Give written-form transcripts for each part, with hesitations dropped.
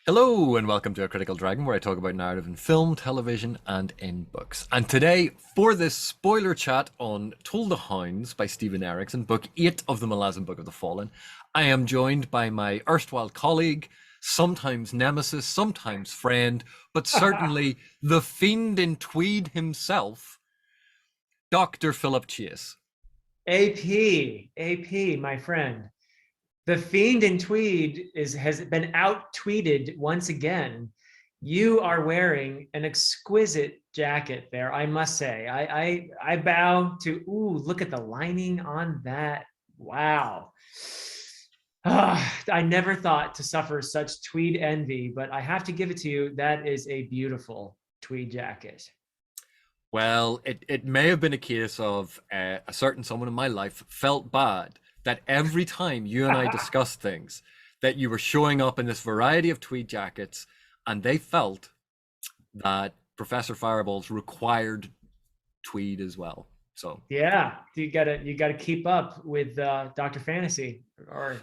Hello and welcome to A Critical Dragon, where I talk about narrative in film, television, and in books. And today, for this spoiler chat on Toll the Hounds by Stephen Erikson, book 8 of the Malazan Book of the Fallen, I am joined by my erstwhile colleague, sometimes nemesis, sometimes friend, but certainly the fiend in tweed himself, Dr. Philip Chase. AP, my friend. The Fiend in Tweed has been out tweeted once again. You are wearing an exquisite jacket there, I must say. I bow to, ooh, look at the lining on that. Wow. I never thought to suffer such tweed envy, but I have to give it to you. That is a beautiful tweed jacket. Well, it may have been a case of a certain someone in my life felt bad that every time you and I discussed things, that you were showing up in this variety of tweed jackets, and they felt that Professor Fireballs required tweed as well. So Yeah, you gotta keep up with Dr. Fantasy, or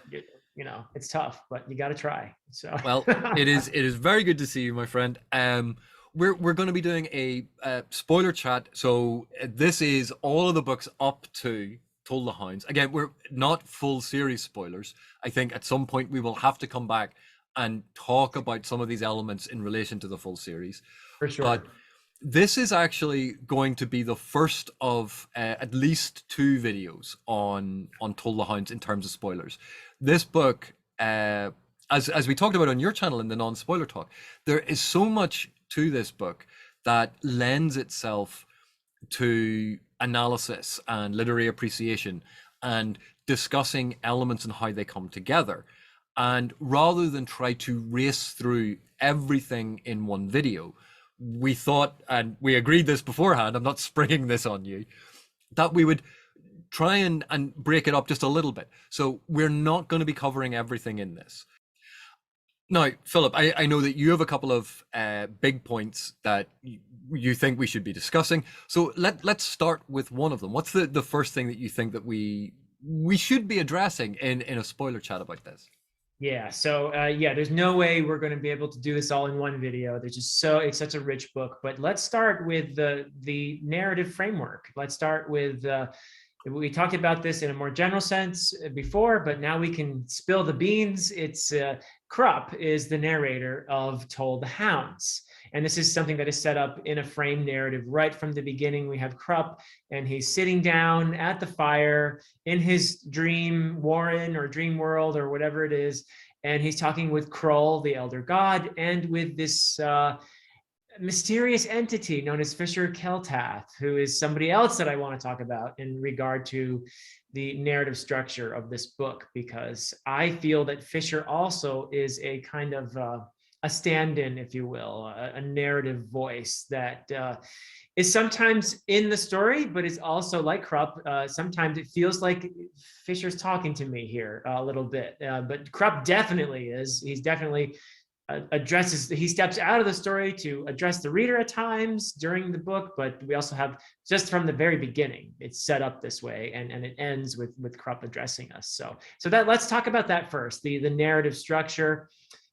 it's tough, but you gotta try. So well, it is very good to see you, my friend. We're going to be doing a spoiler chat. So this is all of the books up to Toll the Hounds. Again, we're not full series spoilers. I think at some point we will have to come back and talk about some of these elements in relation to the full series. for But sure. this is actually going to be the first of at least two videos on Toll the Hounds in terms of spoilers. This book, as we talked about on your channel in the non-spoiler talk, there is so much to this book that lends itself to analysis and literary appreciation and discussing elements and how they come together. And rather than try to race through everything in one video, we thought, and we agreed this beforehand, I'm not springing this on you, that we would try and break it up just a little bit. So we're not going to be covering everything in this. Now, Philip, I know that you have a couple of big points that you think we should be discussing. So let's start with one of them. What's the first thing that you think that we should be addressing in a spoiler chat about this? Yeah, so yeah, there's no way we're going to be able to do this all in one video. It's such a rich book. But let's start with the narrative framework. Let's start with we talked about this in a more general sense before, but now we can spill the beans. It's Krupp is the narrator of Toll the Hounds. And this is something that is set up in a frame narrative right from the beginning. We have Krupp, and he's sitting down at the fire in his dream warren or dream world or whatever it is. And he's talking with Krull, the elder god, and with this mysterious entity known as Fisher Keltath, who is somebody else that I want to talk about in regard to the narrative structure of this book, because I feel that Fisher also is a kind of a stand-in, if you will, a narrative voice that is sometimes in the story, but is also like Krupp. Sometimes it feels like Fisher's talking to me here a little bit, but Krupp definitely is. He's definitely he steps out of the story to address the reader at times during the book, but we also have, just from the very beginning, it's set up this way, and it ends with Krupp addressing us. So that, let's talk about that first, the narrative structure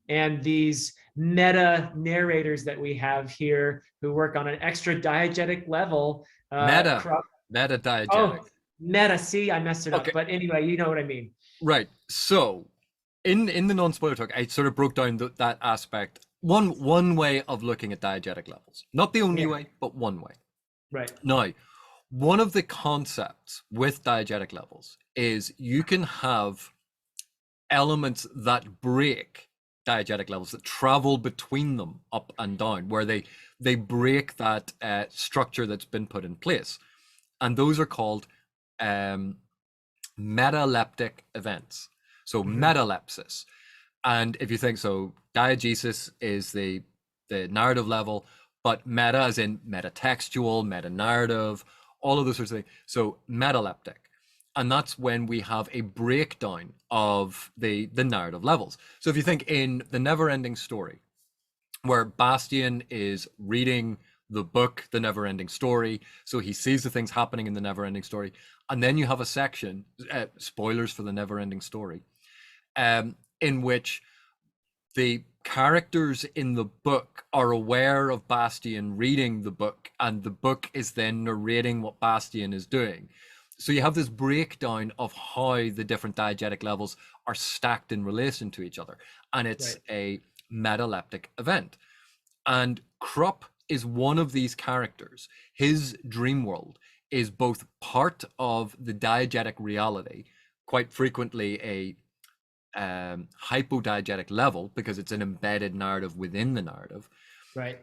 and these meta narrators that we have here who work on an extra diegetic level. Meta, Krupp, meta oh, diegetic. meta, see, I messed it up, Okay, but anyway, you know what I mean. right. So in the non-spoiler talk, I sort of broke down that aspect. One way of looking at diegetic levels, not the only Yeah, way, but one way. right. Now, one of the concepts with diegetic levels is you can have elements that break diegetic levels, that travel between them up and down, where they break that structure that's been put in place, and those are called metaleptic events. So metalepsis. And if you think so, diegesis is the narrative level, but meta as in metatextual, meta narrative, all of those sorts of things. So metaleptic. And that's when we have a breakdown of the narrative levels. So if you think in the never ending story, where Bastian is reading the book, The Never Ending Story, so he sees the things happening in the never ending story. And then you have a section, spoilers for the never ending story, in which the characters in the book are aware of Bastian reading the book, and the book is then narrating what Bastian is doing. So you have this breakdown of how the different diegetic levels are stacked in relation to each other, and it's a metaleptic event. And Krupp is one of these characters. His dream world is both part of the diegetic reality, quite frequently a hypodiegetic level, because it's an embedded narrative within the narrative, Right.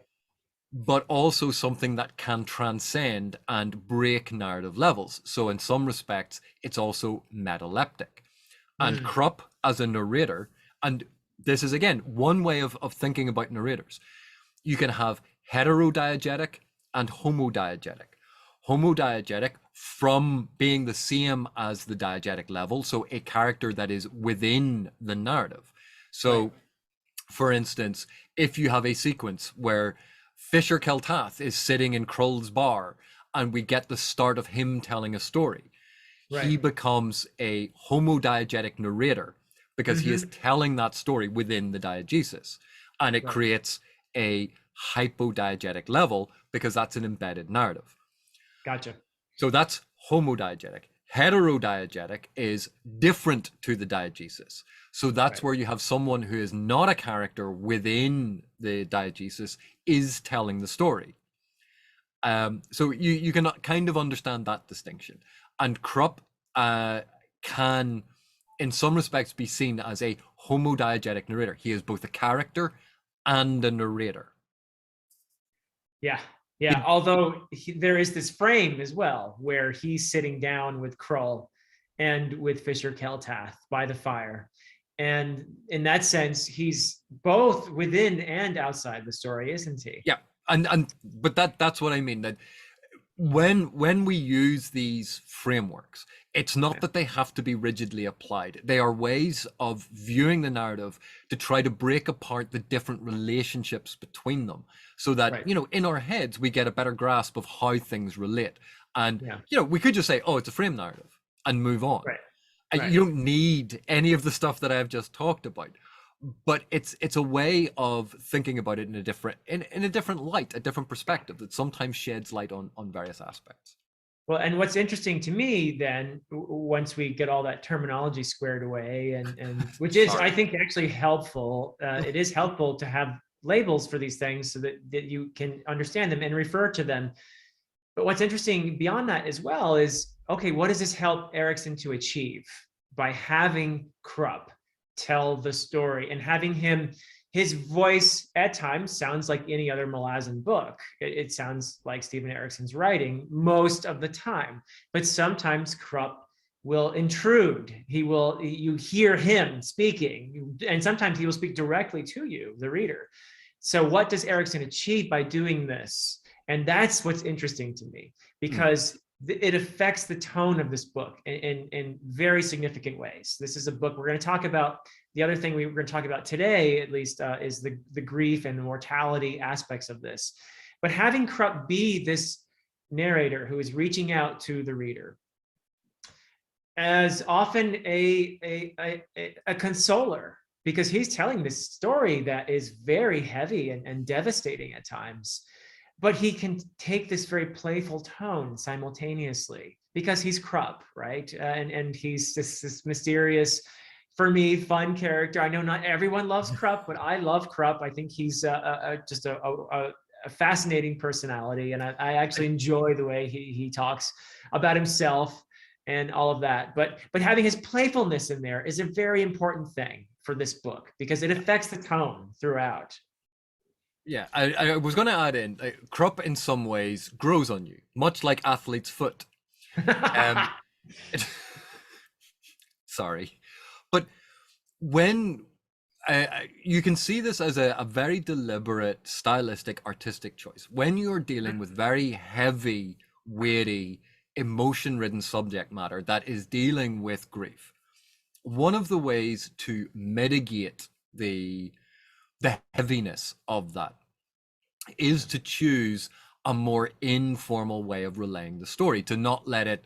but also something that can transcend and break narrative levels. So in some respects, it's also metaleptic. And Krupp as a narrator, and this is again one way of thinking about narrators. You can have heterodiegetic and homodiegetic. Homodiegetic from being the same as the diegetic level, so a character that is within the narrative. So, for instance, if you have a sequence where Fisher Keltath is sitting in Krull's bar and we get the start of him telling a story, he becomes a homodiegetic narrator because he is telling that story within the diegesis, and it creates a hypodiegetic level because that's an embedded narrative. Gotcha. So that's homodiegetic. Heterodiegetic is different to the diegesis. So that's where you have someone who is not a character within the diegesis is telling the story. So you can kind of understand that distinction. And Krupp can, in some respects, be seen as a homodiegetic narrator. He is both a character and a narrator. Yeah. Yeah. Although there is this frame as well where he's sitting down with Krull and with Fisher Keltath by the fire. And in that sense, he's both within and outside the story, isn't he? Yeah. But that's what I mean, that when we use these frameworks, it's not that they have to be rigidly applied. They are ways of viewing the narrative to try to break apart the different relationships between them, so that in our heads we get a better grasp of how things relate. And we could just say, oh, it's a frame narrative, and move on. And you don't need any of the stuff that I've just talked about. But it's a way of thinking about it in a different light, a different perspective that sometimes sheds light on various aspects. Well, and what's interesting to me then, once we get all that terminology squared away, and which is, I think, actually helpful. It is helpful to have labels for these things so that you can understand them and refer to them. But what's interesting beyond that as well is, okay, what does this help Erikson to achieve by having Krupp tell the story and having his voice at times sounds like any other Malazan book. It sounds like Stephen Erikson's writing most of the time, but sometimes Krupp will intrude. You hear him speaking, and sometimes he will speak directly to you, the reader. So what does Erikson achieve by doing this? And that's what's interesting to me, because it affects the tone of this book in very significant ways. This is a book we're going to talk about. The other thing we're going to talk about today, at least, is the grief and the mortality aspects of this. But having Krupp be this narrator who is reaching out to the reader as often a consoler, because he's telling this story that is very heavy and devastating at times. But he can take this very playful tone simultaneously because he's Krupp, right? And he's this mysterious, for me, fun character. I know not everyone loves Krupp, but I love Krupp. I think he's just a fascinating personality, and I actually enjoy the way he talks about himself and all of that. But having his playfulness in there is a very important thing for this book because it affects the tone throughout. Yeah, I was going to add in, Krupp in some ways grows on you, much like athlete's foot. Sorry. But when you can see this as a very deliberate, stylistic, artistic choice. When you're dealing with very heavy, weighty, emotion-ridden subject matter that is dealing with grief, one of the ways to mitigate the heaviness of that is to choose a more informal way of relaying the story, to not let it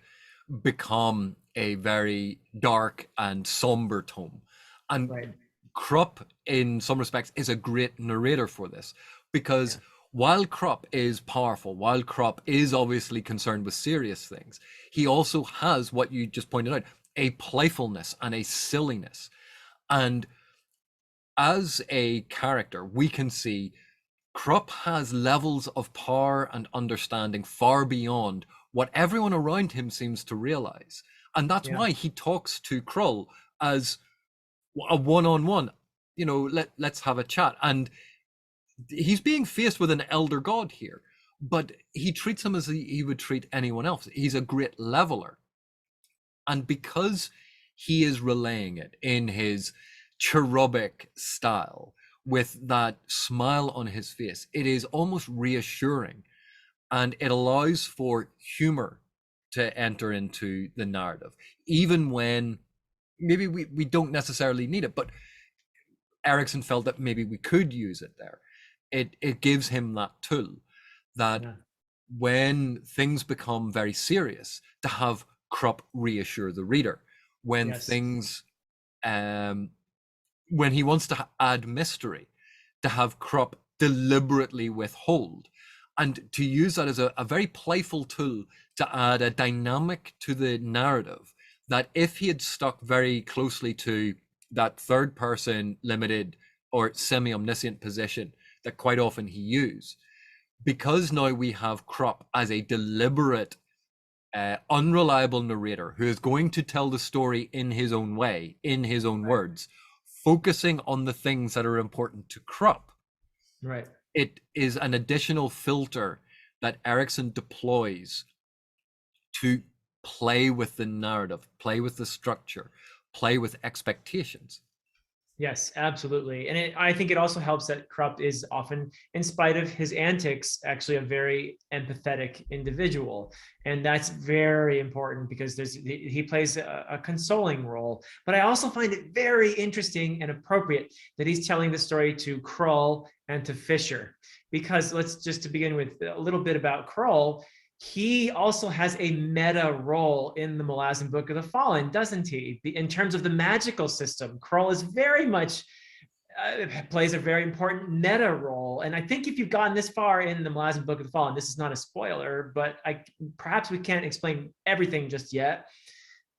become a very dark and somber tone. And Krupp, in some respects, is a great narrator for this, because while Krupp is powerful, while Krupp is obviously concerned with serious things, he also has what you just pointed out, a playfulness and a silliness. And as a character, we can see Krupp has levels of power and understanding far beyond what everyone around him seems to realize. And that's why he talks to Krull as a one-on-one, let's have a chat. And he's being faced with an elder god here, but he treats him as he would treat anyone else. He's a great leveler. And because he is relaying it in his cherubic style, with that smile on his face, it is almost reassuring, and it allows for humor to enter into the narrative, even when maybe we don't necessarily need it. But Erikson felt that maybe we could use it there. It gives him that tool that when things become very serious, to have Krupp reassure the reader. When things when he wants to add mystery, to have Krupp deliberately withhold, and to use that as a very playful tool to add a dynamic to the narrative, that if he had stuck very closely to that third person limited or semi-omniscient position that quite often he used, because now we have Krupp as a deliberate, unreliable narrator who is going to tell the story in his own way, in his own words, focusing on the things that are important to Krupp. Right. It is an additional filter that Erikson deploys to play with the narrative, play with the structure, play with expectations. Yes, absolutely. And I think it also helps that Krupp is often, in spite of his antics, actually a very empathetic individual. And that's very important because he plays a consoling role. But I also find it very interesting and appropriate that he's telling the story to Krull and to Fisher. Because let's just to begin with a little bit about Krull. He also has a meta role in the Malazan Book of the Fallen, doesn't he? In terms of the magical system, Krull is very much plays a very important meta role. And I think if you've gotten this far in the Malazan Book of the Fallen, this is not a spoiler, but perhaps we can't explain everything just yet.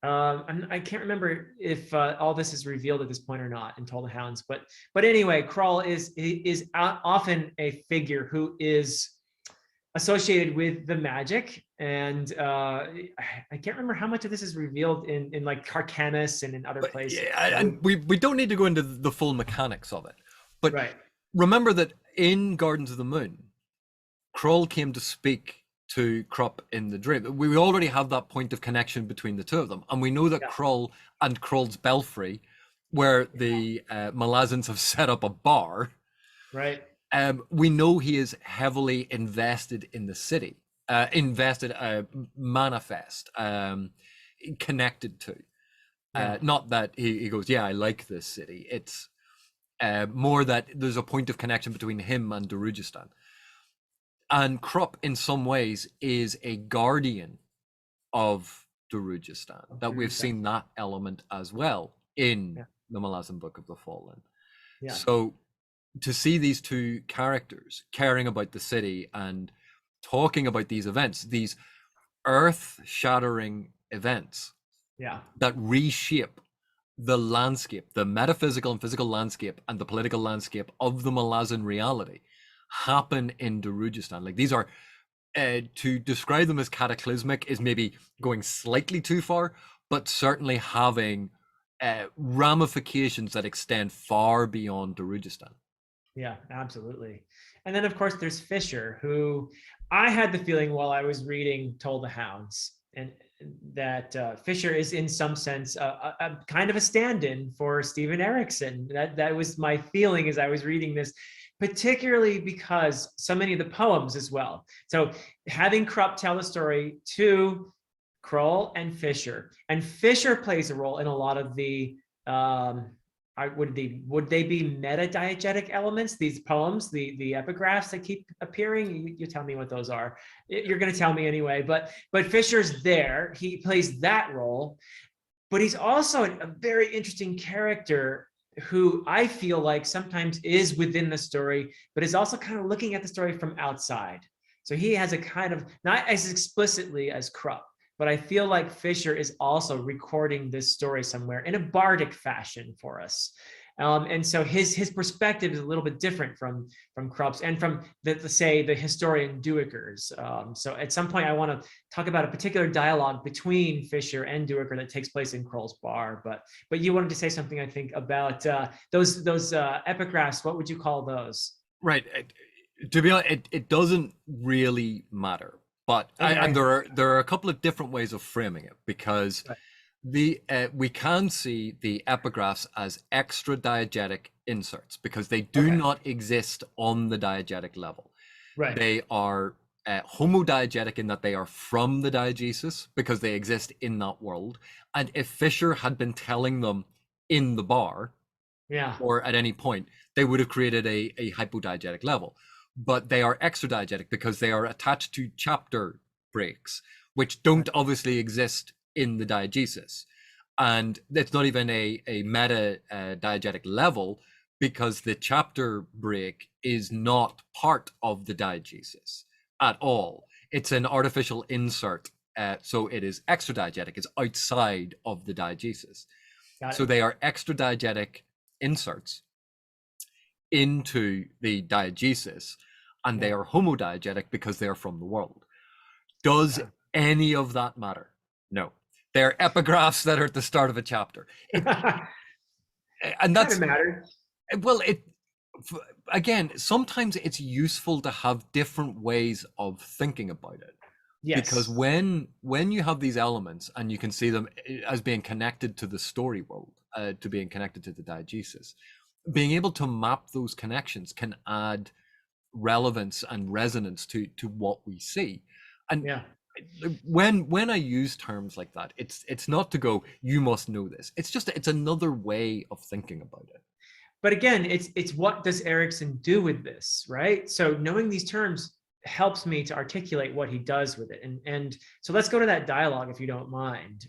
I can't remember if all this is revealed at this point or not in Toll the Hounds, but anyway, Krull is often a figure who is associated with the magic, and I can't remember how much of this is revealed in like Carcanis and in other places. Yeah, and we don't need to go into the full mechanics of it, but remember that in Gardens of the Moon, Krull came to speak to Krupp in the dream. We already have that point of connection between the two of them, and we know that Krull and Krull's belfry, where the Malazans have set up a bar, we know he is heavily invested in the city, manifest, connected to. Not that he goes, yeah, I like this city. It's more that there's a point of connection between him and Darujhistan. And Krupp, in some ways, is a guardian of Darujhistan. That we've seen that element as well in the Malazan Book of the Fallen. So to see these two characters caring about the city and talking about these events, these earth-shattering events that reshape the landscape, the metaphysical and physical landscape and the political landscape of the Malazan reality, happen in Darujhistan. Like, these are, to describe them as cataclysmic is maybe going slightly too far, but certainly having ramifications that extend far beyond Darujhistan. Yeah, absolutely. And then, of course, there's Fisher, who I had the feeling while I was reading Toll the Hounds, and that Fisher is in some sense a kind of a stand-in for Stephen Erikson. That was my feeling as I was reading this, particularly because so many of the poems as well. So having Krupp tell the story to Krull and Fisher plays a role in a lot of the would they be meta-diegetic elements, these poems, the epigraphs that keep appearing? You tell me what those are. You're going to tell me anyway, but Fisher's there. He plays that role, but he's also a very interesting character who I feel like sometimes is within the story, but is also kind of looking at the story from outside. So he has a kind of, not as explicitly as Krupp, but I feel like Fisher is also recording this story somewhere in a bardic fashion for us. And so his perspective is a little bit different from Krupp's and from say the historian Duiker's. So at some point I want to talk about a particular dialogue between Fisher and Duiker that takes place in Kroll's bar. But you wanted to say something, I think, about those epigraphs. What would you call those? Right. To be honest, it doesn't really matter. But Okay. and there are a couple of different ways of framing it, because we can see the epigraphs as extra diegetic inserts because they do not exist on the diegetic level. Right. They are homodiegetic in that they are from the diegesis because they exist in that world. And if Fisher had been telling them in the bar, or at any point, they would have created a hypodiegetic level. But they are extra diegetic because they are attached to chapter breaks, which don't obviously exist in the diegesis. And it's not even a meta diegetic level because the chapter break is not part of the diegesis at all. It's an artificial insert. So it is extra diegetic. It's outside of the diegesis. So they are extra diegetic inserts into the diegesis, and they are homodiegetic because they are from the world. Does any of that matter? No. They're epigraphs that are at the start of a chapter. And that's matter. Well, again, sometimes it's useful to have different ways of thinking about it. Yes. Because when you have these elements and you can see them as being connected to the story world, to being connected to the diegesis, being able to map those connections can add relevance and resonance to what we see. And when I use terms like that, it's not to go, you must know this. It's another way of thinking about it. But again, it's what does Erikson do with this, right? So knowing these terms helps me to articulate what he does with it. And so let's go to that dialogue, if you don't mind.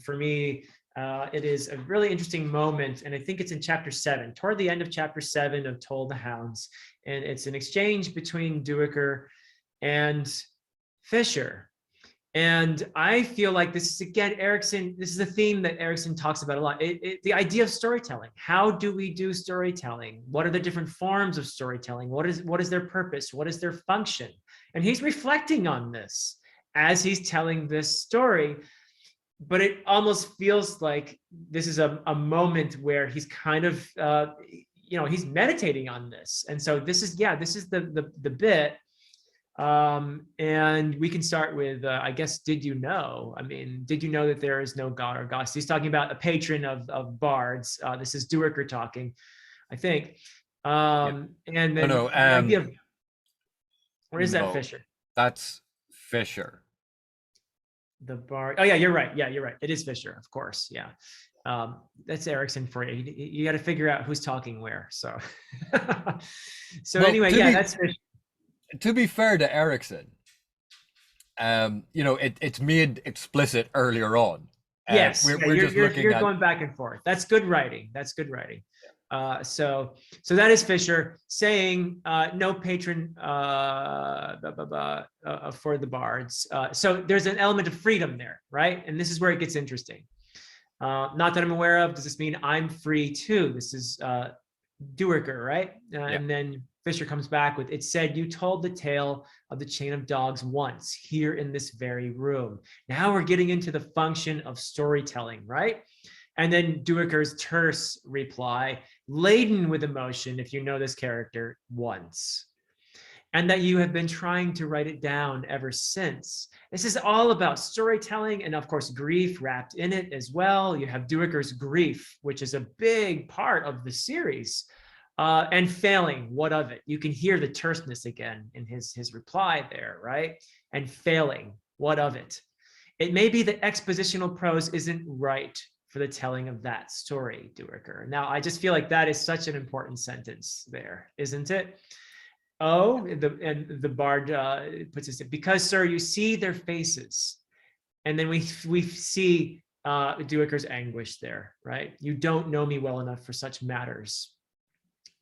For me, it is a really interesting moment, and I think it's in chapter 7, toward the end of chapter 7 of Toll the Hounds. And it's an exchange between Duiker and Fisher. And I feel like this is, again, Erikson, this is a theme that Erikson talks about a lot. The idea of storytelling. How do we do storytelling? What are the different forms of storytelling? What is their purpose? What is their function? And he's reflecting on this as he's telling this story. But it almost feels like this is a moment where he's kind of, he's meditating on this. And so this is the bit. And we can start with, I guess, did you know? I mean, did you know that there is no god or goddess? He's talking about a patron of bards. This is Duiker talking, I think. And then the idea of, where is that Fisher? That's Fisher. The bard. Oh yeah, you're right. Yeah, you're right. It is Fisher, of course. Yeah. That's Erikson for you. You got to figure out who's talking where. So, anyway, that's Fisher. To be fair to Erikson, it's made explicit earlier on. Yes, you're going back and forth. That's good writing. That's good writing. So that is Fisher saying no patron for the bards. So there's an element of freedom there, right? And this is where it gets interesting. Not that I'm aware of. Does this mean I'm free too? This is Duiker, right? And then Fisher comes back with, it said, you told the tale of the chain of dogs once here in this very room. Now we're getting into the function of storytelling, right? And then Duiker's terse reply, laden with emotion, if you know this character, once. And that you have been trying to write it down ever since. This is all about storytelling and, of course, grief wrapped in it as well. You have Duiker's grief, which is a big part of the series. And failing, what of it? You can hear the terseness again in his reply there, right? And failing, what of it? It may be that expositional prose isn't right for the telling of that story, Duiker. Now, I just feel like that is such an important sentence there, isn't it? Oh, the bard puts this in, because, sir, you see their faces. And then we see Duiker's anguish there, right? You don't know me well enough for such matters.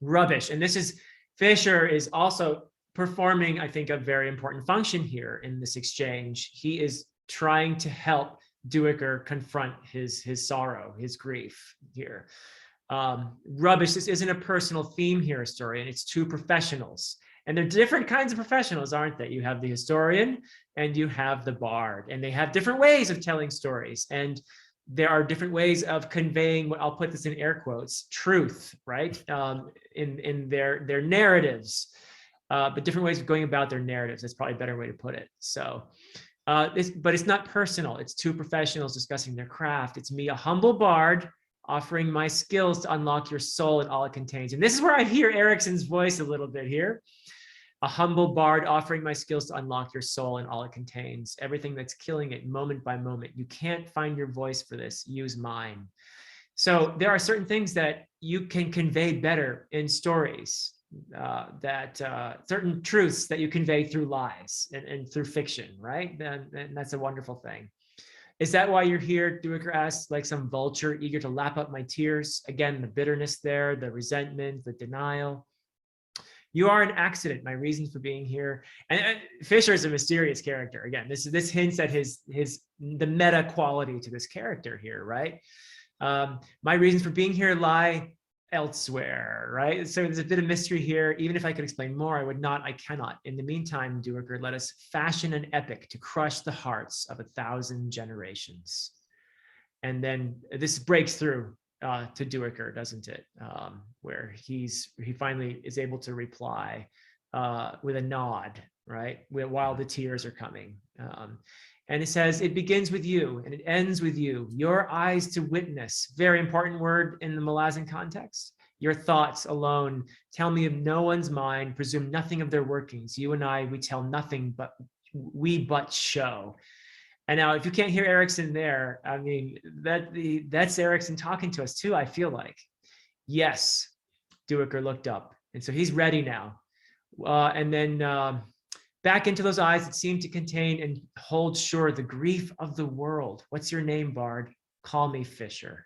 Rubbish. And this is, Fisher is also performing, I think, a very important function here in this exchange. He is trying to help Duiker confront his sorrow, his grief here. Rubbish, this isn't a personal theme here, historian. It's two professionals. And they're different kinds of professionals, aren't they? You have the historian and you have the bard, and they have different ways of telling stories. And there are different ways of conveying, what I'll put this in air quotes, truth, right? In their narratives, but different ways of going about their narratives. That's probably a better way to put it. So, but it's not personal. It's two professionals discussing their craft. It's me, a humble bard, offering my skills to unlock your soul and all it contains. And this is where I hear Erikson's voice a little bit here. A humble bard offering my skills to unlock your soul and all it contains. Everything that's killing it moment by moment. You can't find your voice for this. Use mine. So there are certain things that you can convey better in stories, certain truths that you convey through lies and through fiction, right? And that's a wonderful thing. Is that why you're here? Duiker asks, like some vulture eager to lap up my tears. Again, the bitterness there, the resentment, the denial. You are an accident, my reasons for being here. And Fisher is a mysterious character. Again, this hints at the meta quality to this character here, right? My reasons for being here lie elsewhere, right? So there's a bit of mystery here. Even if I could explain more, I would not, I cannot. In the meantime, Duiker, let us fashion an epic to crush the hearts of 1,000 generations. And then this breaks through to Duiker, doesn't it? Where he finally is able to reply with a nod, right? While the tears are coming. And it says, it begins with you and it ends with you. Your eyes to witness, very important word in the Malazan context. Your thoughts alone tell me of no one's mind, presume nothing of their workings. You and I, we tell nothing, but we but show. And now, if you can't hear Erikson there, I mean, that's Erikson talking to us too, I feel like. Yes, Duiker looked up. And so he's ready now. And then back into those eyes that seem to contain and hold sure the grief of the world. What's your name, Bard? Call me Fisher.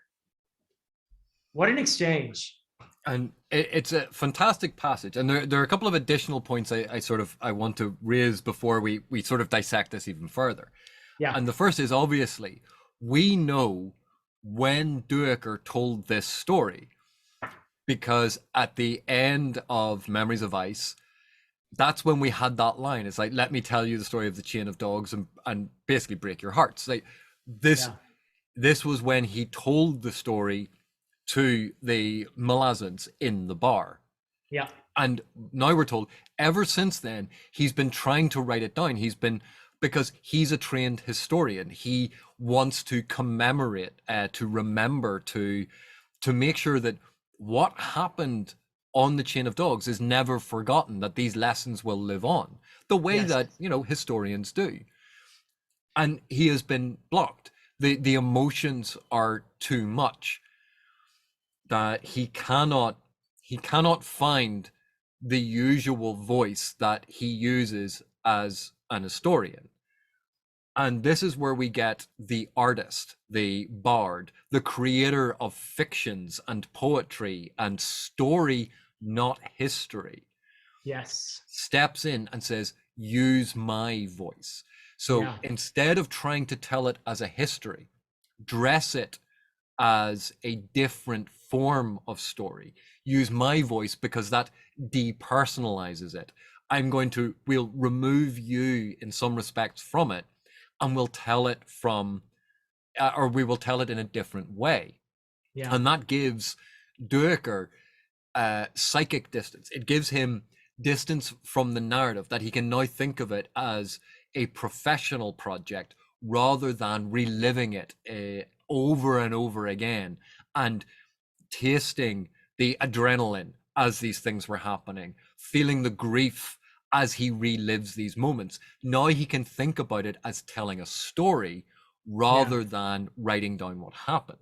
What an exchange. And it's a fantastic passage. And there are a couple of additional points I want to raise before we sort of dissect this even further. Yeah. And the first is, obviously, we know when Duiker told this story, because at the end of Memories of Ice, that's when we had that line. It's like, let me tell you the story of the chain of dogs and basically break your hearts. Like this, this was when he told the story to the Malazans in the bar. Yeah. And now we're told, ever since then, he's been trying to write it down. Because he's a trained historian. He wants to commemorate, to remember, to make sure that what happened on the chain of dogs is never forgotten, that these lessons will live on the way that, historians do. And he has been blocked. The emotions are too much, that he cannot find the usual voice that he uses as an historian. And this is where we get the artist, the bard, the creator of fictions and poetry and story, not history. Yes. Steps in and says, use my voice. So instead of trying to tell it as a history, dress it as a different form of story. Use my voice, because that depersonalizes it. We'll remove you in some respects from it, and we'll tell it we will tell it in a different way. Yeah. And that gives Duiker psychic distance. It gives him distance from the narrative, that he can now think of it as a professional project rather than reliving it over and over again and tasting the adrenaline as these things were happening, feeling the grief as he relives these moments. Now he can think about it as telling a story rather than writing down what happened.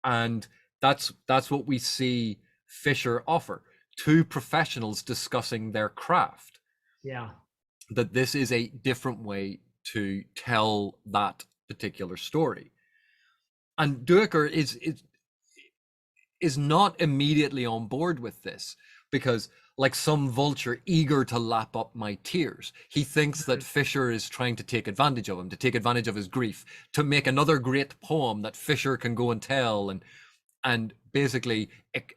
And that's what we see Fisher offer. Two professionals discussing their craft. Yeah. That this is a different way to tell that particular story. And Duiker is not immediately on board with this, because like some vulture eager to lap up my tears, he thinks that Fisher is trying to take advantage of him, to take advantage of his grief, to make another great poem that Fisher can go and tell, and basically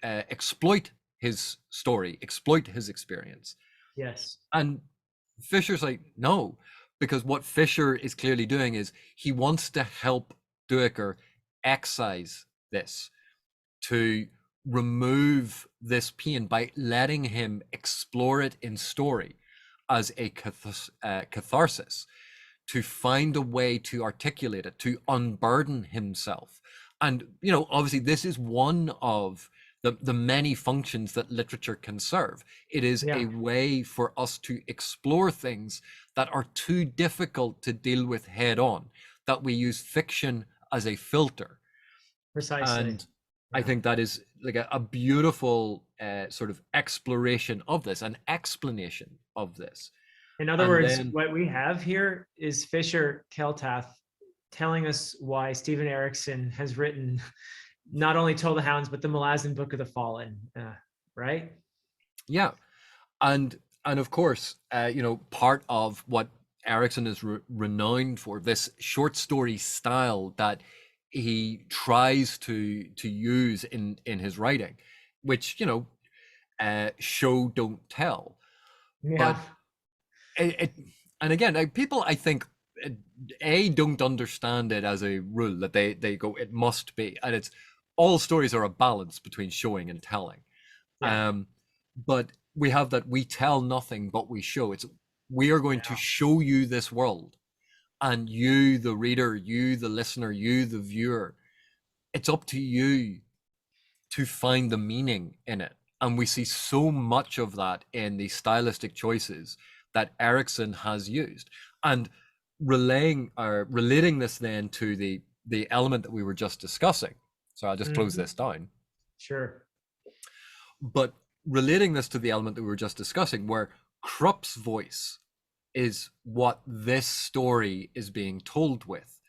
exploit his story, exploit his experience. Yes. And Fisher's like, no, because what Fisher is clearly doing is he wants to help Duiker excise this, to remove this pain by letting him explore it in story as a catharsis, to find a way to articulate it, to unburden himself. And, you know, obviously this is one of the many functions that literature can serve. It is a way for us to explore things that are too difficult to deal with head on, that we use fiction as a filter. Precisely. And I think that is like a beautiful sort of exploration of this, an explanation of this. In other words, what we have here is Fisher Keltath telling us why Stephen Erikson has written not only Toll the Hounds, but the Malazan Book of the Fallen, right? Yeah. And of course, you know, part of what Erikson is renowned for, this short story style that he tries to use in his writing, which, you know, show don't tell. Yeah. But and again, people, I think, don't understand it as a rule, that they go, it must be, and it's, all stories are a balance between showing and telling. But we have that we tell nothing but we show. It's, we are going to show you this world, and you, the reader, you, the listener, you, the viewer, it's up to you to find the meaning in it. And we see so much of that in the stylistic choices that Erikson has used. And relating this then to the element that we were just discussing. So I'll just close this down. Sure. But relating this to the element that we were just discussing, where Krupp's voice is what this story is being told with.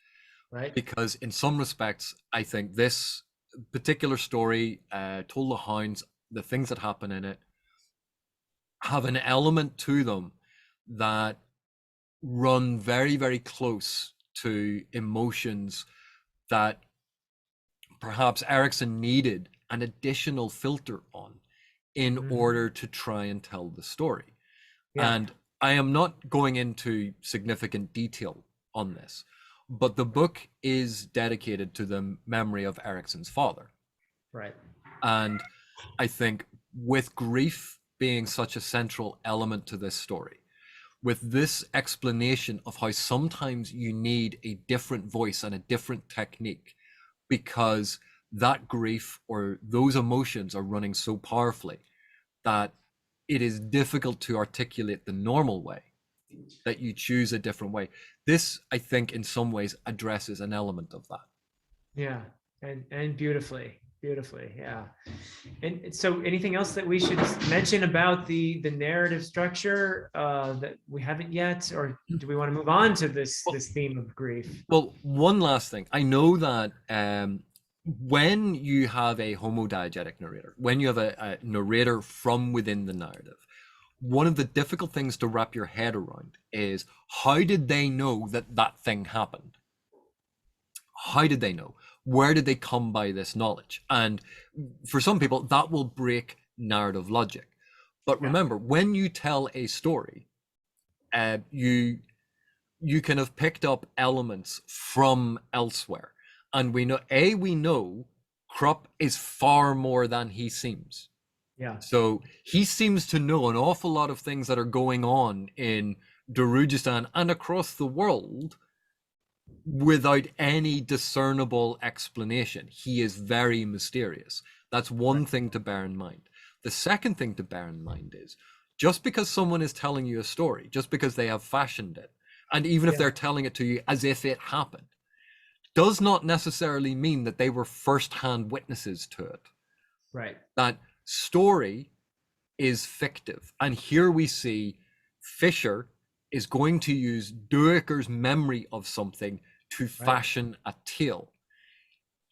Right. Because in some respects, I think this particular story, Toll the Hounds, the things that happen in it, have an element to them that run very, very close to emotions that perhaps Erikson needed an additional filter on in order to try and tell the story. And I am not going into significant detail on this, but the book is dedicated to the memory of Erikson's father. Right. And I think with grief being such a central element to this story, with this explanation of how sometimes you need a different voice and a different technique, because that grief or those emotions are running so powerfully that it is difficult to articulate the normal way, that you choose a different way. This, I think, in some ways addresses an element of that. Yeah, and beautifully, yeah. And so, anything else that we should mention about the narrative structure that we haven't yet, or do we want to move on to this theme of grief? Well, one last thing. I know that when you have a homodiegetic narrator, when you have a narrator from within the narrative, one of the difficult things to wrap your head around is, how did they know that that thing happened? How did they know? Where did they come by this knowledge? And for some people, that will break narrative logic. But remember, when you tell a story, you can have picked up elements from elsewhere. And we know Krupp is far more than he seems. Yeah. So he seems to know an awful lot of things that are going on in Darujistan and across the world without any discernible explanation. He is very mysterious. That's one thing to bear in mind. The second thing to bear in mind is, just because someone is telling you a story, just because they have fashioned it, and even if they're telling it to you as if it happened, does not necessarily mean that they were first-hand witnesses to it. Right. That story is fictive. And here we see Fisher is going to use Duiker's memory of something to fashion a tale.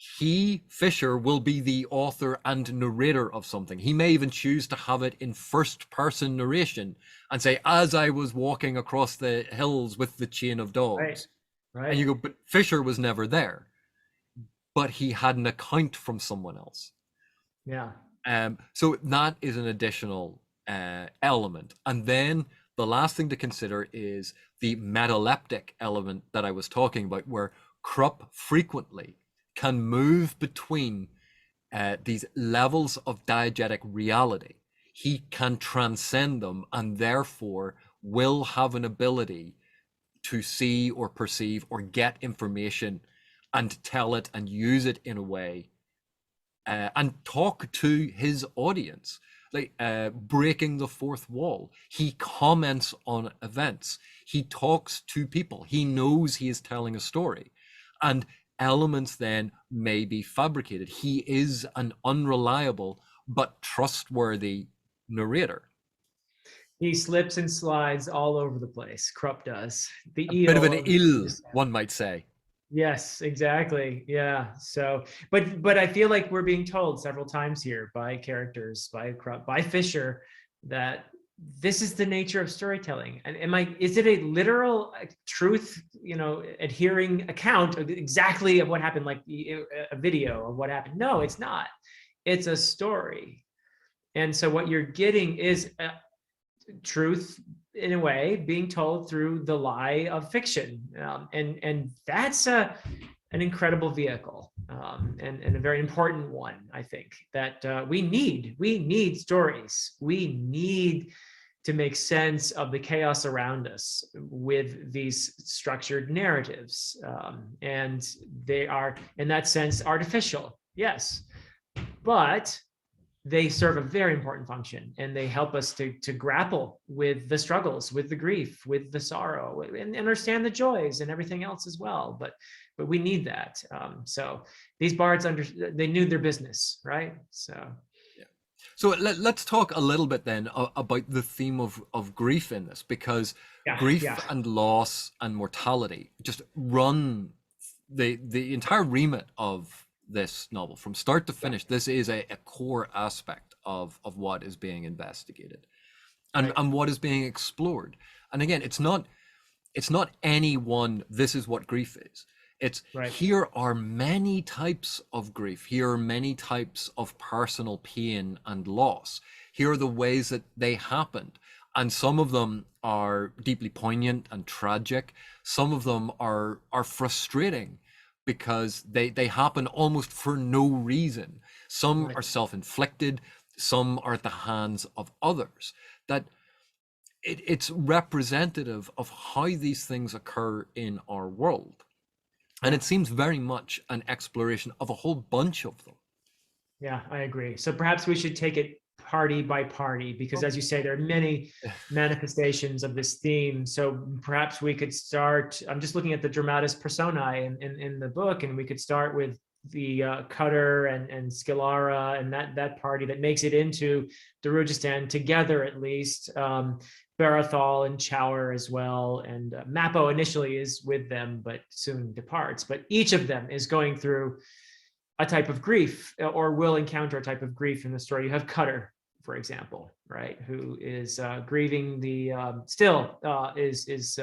Fisher, will be the author and narrator of something. He may even choose to have it in first person narration and say, as I was walking across the hills with the chain of Right. dogs. And Right. you go, but Fisher was never there, but he had an account from someone else. Yeah. So that is an additional element. And then the last thing to consider is the metaleptic element that I was talking about, where Krupp frequently can move between these levels of diegetic reality. He can transcend them and therefore will have an ability to see or perceive or get information and tell it and use it in a way and talk to his audience, like breaking the fourth wall. He comments on events. He talks to people. He knows he is telling a story, and elements then may be fabricated. He is an unreliable but trustworthy narrator. He slips and slides all over the place. Krupp does. A The bit of eel an of ill, one might say. Yes, exactly. Yeah. So, but I feel like we're being told several times here by characters, by Krupp, by Fisher, that this is the nature of storytelling. And is it a literal truth, adhering account of exactly of what happened, like a video of what happened? No, it's not. It's a story. And so what you're getting is truth in a way being told through the lie of fiction, and that's an incredible vehicle, and a very important one. I think that we need stories. We need to make sense of the chaos around us with these structured narratives, and they are in that sense artificial, yes, but they serve a very important function, and they help us to grapple with the struggles, with the grief, with the sorrow, and understand the joys and everything else as well. But we need that. So these bards they knew their business, right? So yeah. So let's talk a little bit then about the theme of grief in this, because grief and loss and mortality just run the entire remit of this novel from start to finish. This is a core aspect of what is being investigated and what is being explored. And again, it's not any one, this is what grief is. It's here are many types of grief. Here are many types of personal pain and loss. Here are the ways that they happened. And some of them are deeply poignant and tragic. Some of them are frustrating, because they happen almost for no reason. Some are self-inflicted, some are at the hands of others. That it's representative of how these things occur in our world. And it seems very much an exploration of a whole bunch of them. Yeah, I agree. So perhaps we should take it party by party, because as you say, there are many manifestations of this theme. So perhaps we could start, I'm just looking at the dramatis personae in the book, and we could start with the Cutter and Scalara and that party that makes it into Darujhistan together, at least. Barathal and Chower as well, and Mappo initially is with them but soon departs. But each of them is going through a type of grief, or will encounter a type of grief in the story. You have Cutter, for example, right, who is grieving the is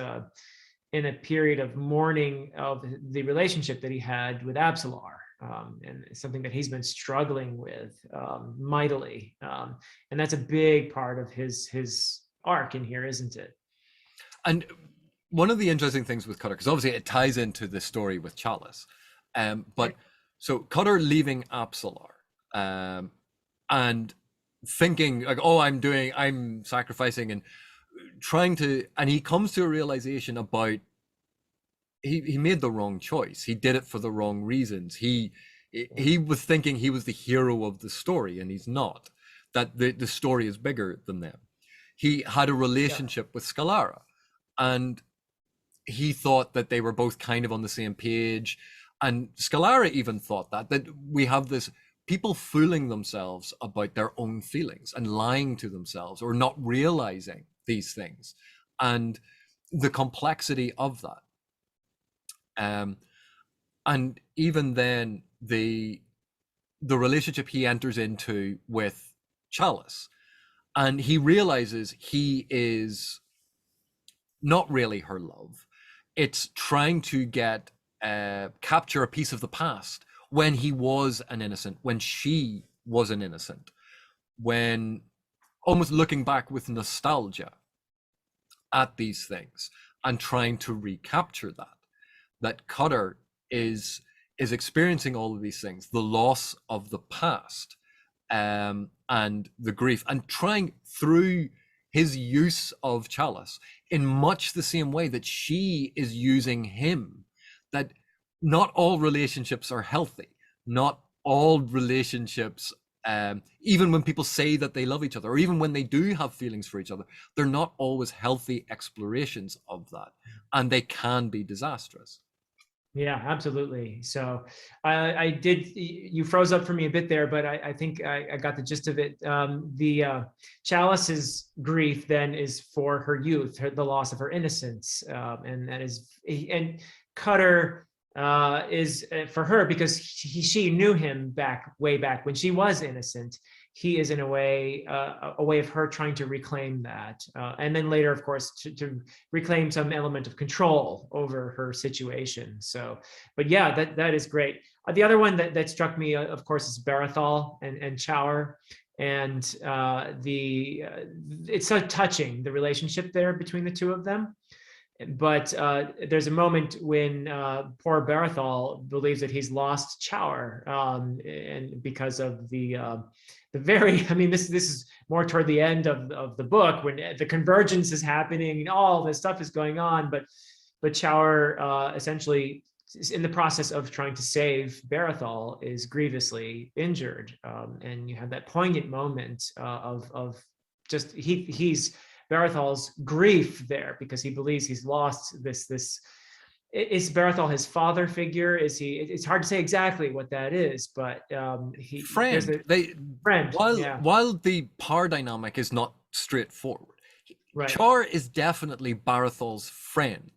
in a period of mourning of the relationship that he had with Absalar, and it's something that he's been struggling with mightily, and that's a big part of his arc in here, isn't it? And one of the interesting things with Cutter, because obviously it ties into the story with Chalice, but so Cutter leaving Absalar, and thinking like, oh, I'm sacrificing and trying to, and he comes to a realization about he made the wrong choice. He did it for the wrong reasons. He was thinking he was the hero of the story, and he's not. That the story is bigger than them. He had a relationship with Scalara, and he thought that they were both kind of on the same page. And Scalara even thought that we have this people fooling themselves about their own feelings and lying to themselves or not realizing these things, and the complexity of that. And even then, the relationship he enters into with Chalice, and he realizes he is not really her love. It's trying to get capture a piece of the past when he was an innocent, when she was an innocent, when almost looking back with nostalgia at these things and trying to recapture that Cutter is experiencing all of these things, the loss of the past, and the grief, and trying through his use of Chalice in much the same way that she is using him, that not all relationships are healthy, not all relationships, even when people say that they love each other, or even when they do have feelings for each other, they're not always healthy explorations of that, and they can be disastrous. Yeah, absolutely. So I did, you froze up for me a bit there, but I think I got the gist of it. The Chalice's grief then is for her youth, the loss of her innocence. And that is, and Cutter is for her because she knew him way back when she was innocent. He is in a way of her trying to reclaim that, and then later, of course, to reclaim some element of control over her situation. So, but yeah, that is great. The other one that struck me, of course, is Barathol and Chower, and it's so touching, the relationship there between the two of them. But there's a moment when poor Barathol believes that he's lost Chower, and because of the very, I mean, this is more toward the end of the book when the convergence is happening and all this stuff is going on, but Chower essentially in the process of trying to save Barathol is grievously injured, and you have that poignant moment of just he's Barathol's grief there because he believes he's lost this. Is Barathol his father figure? Is he? It's hard to say exactly what that is, but friend. Friend. While the power dynamic is not straightforward, right. Char is definitely Barathol's friend.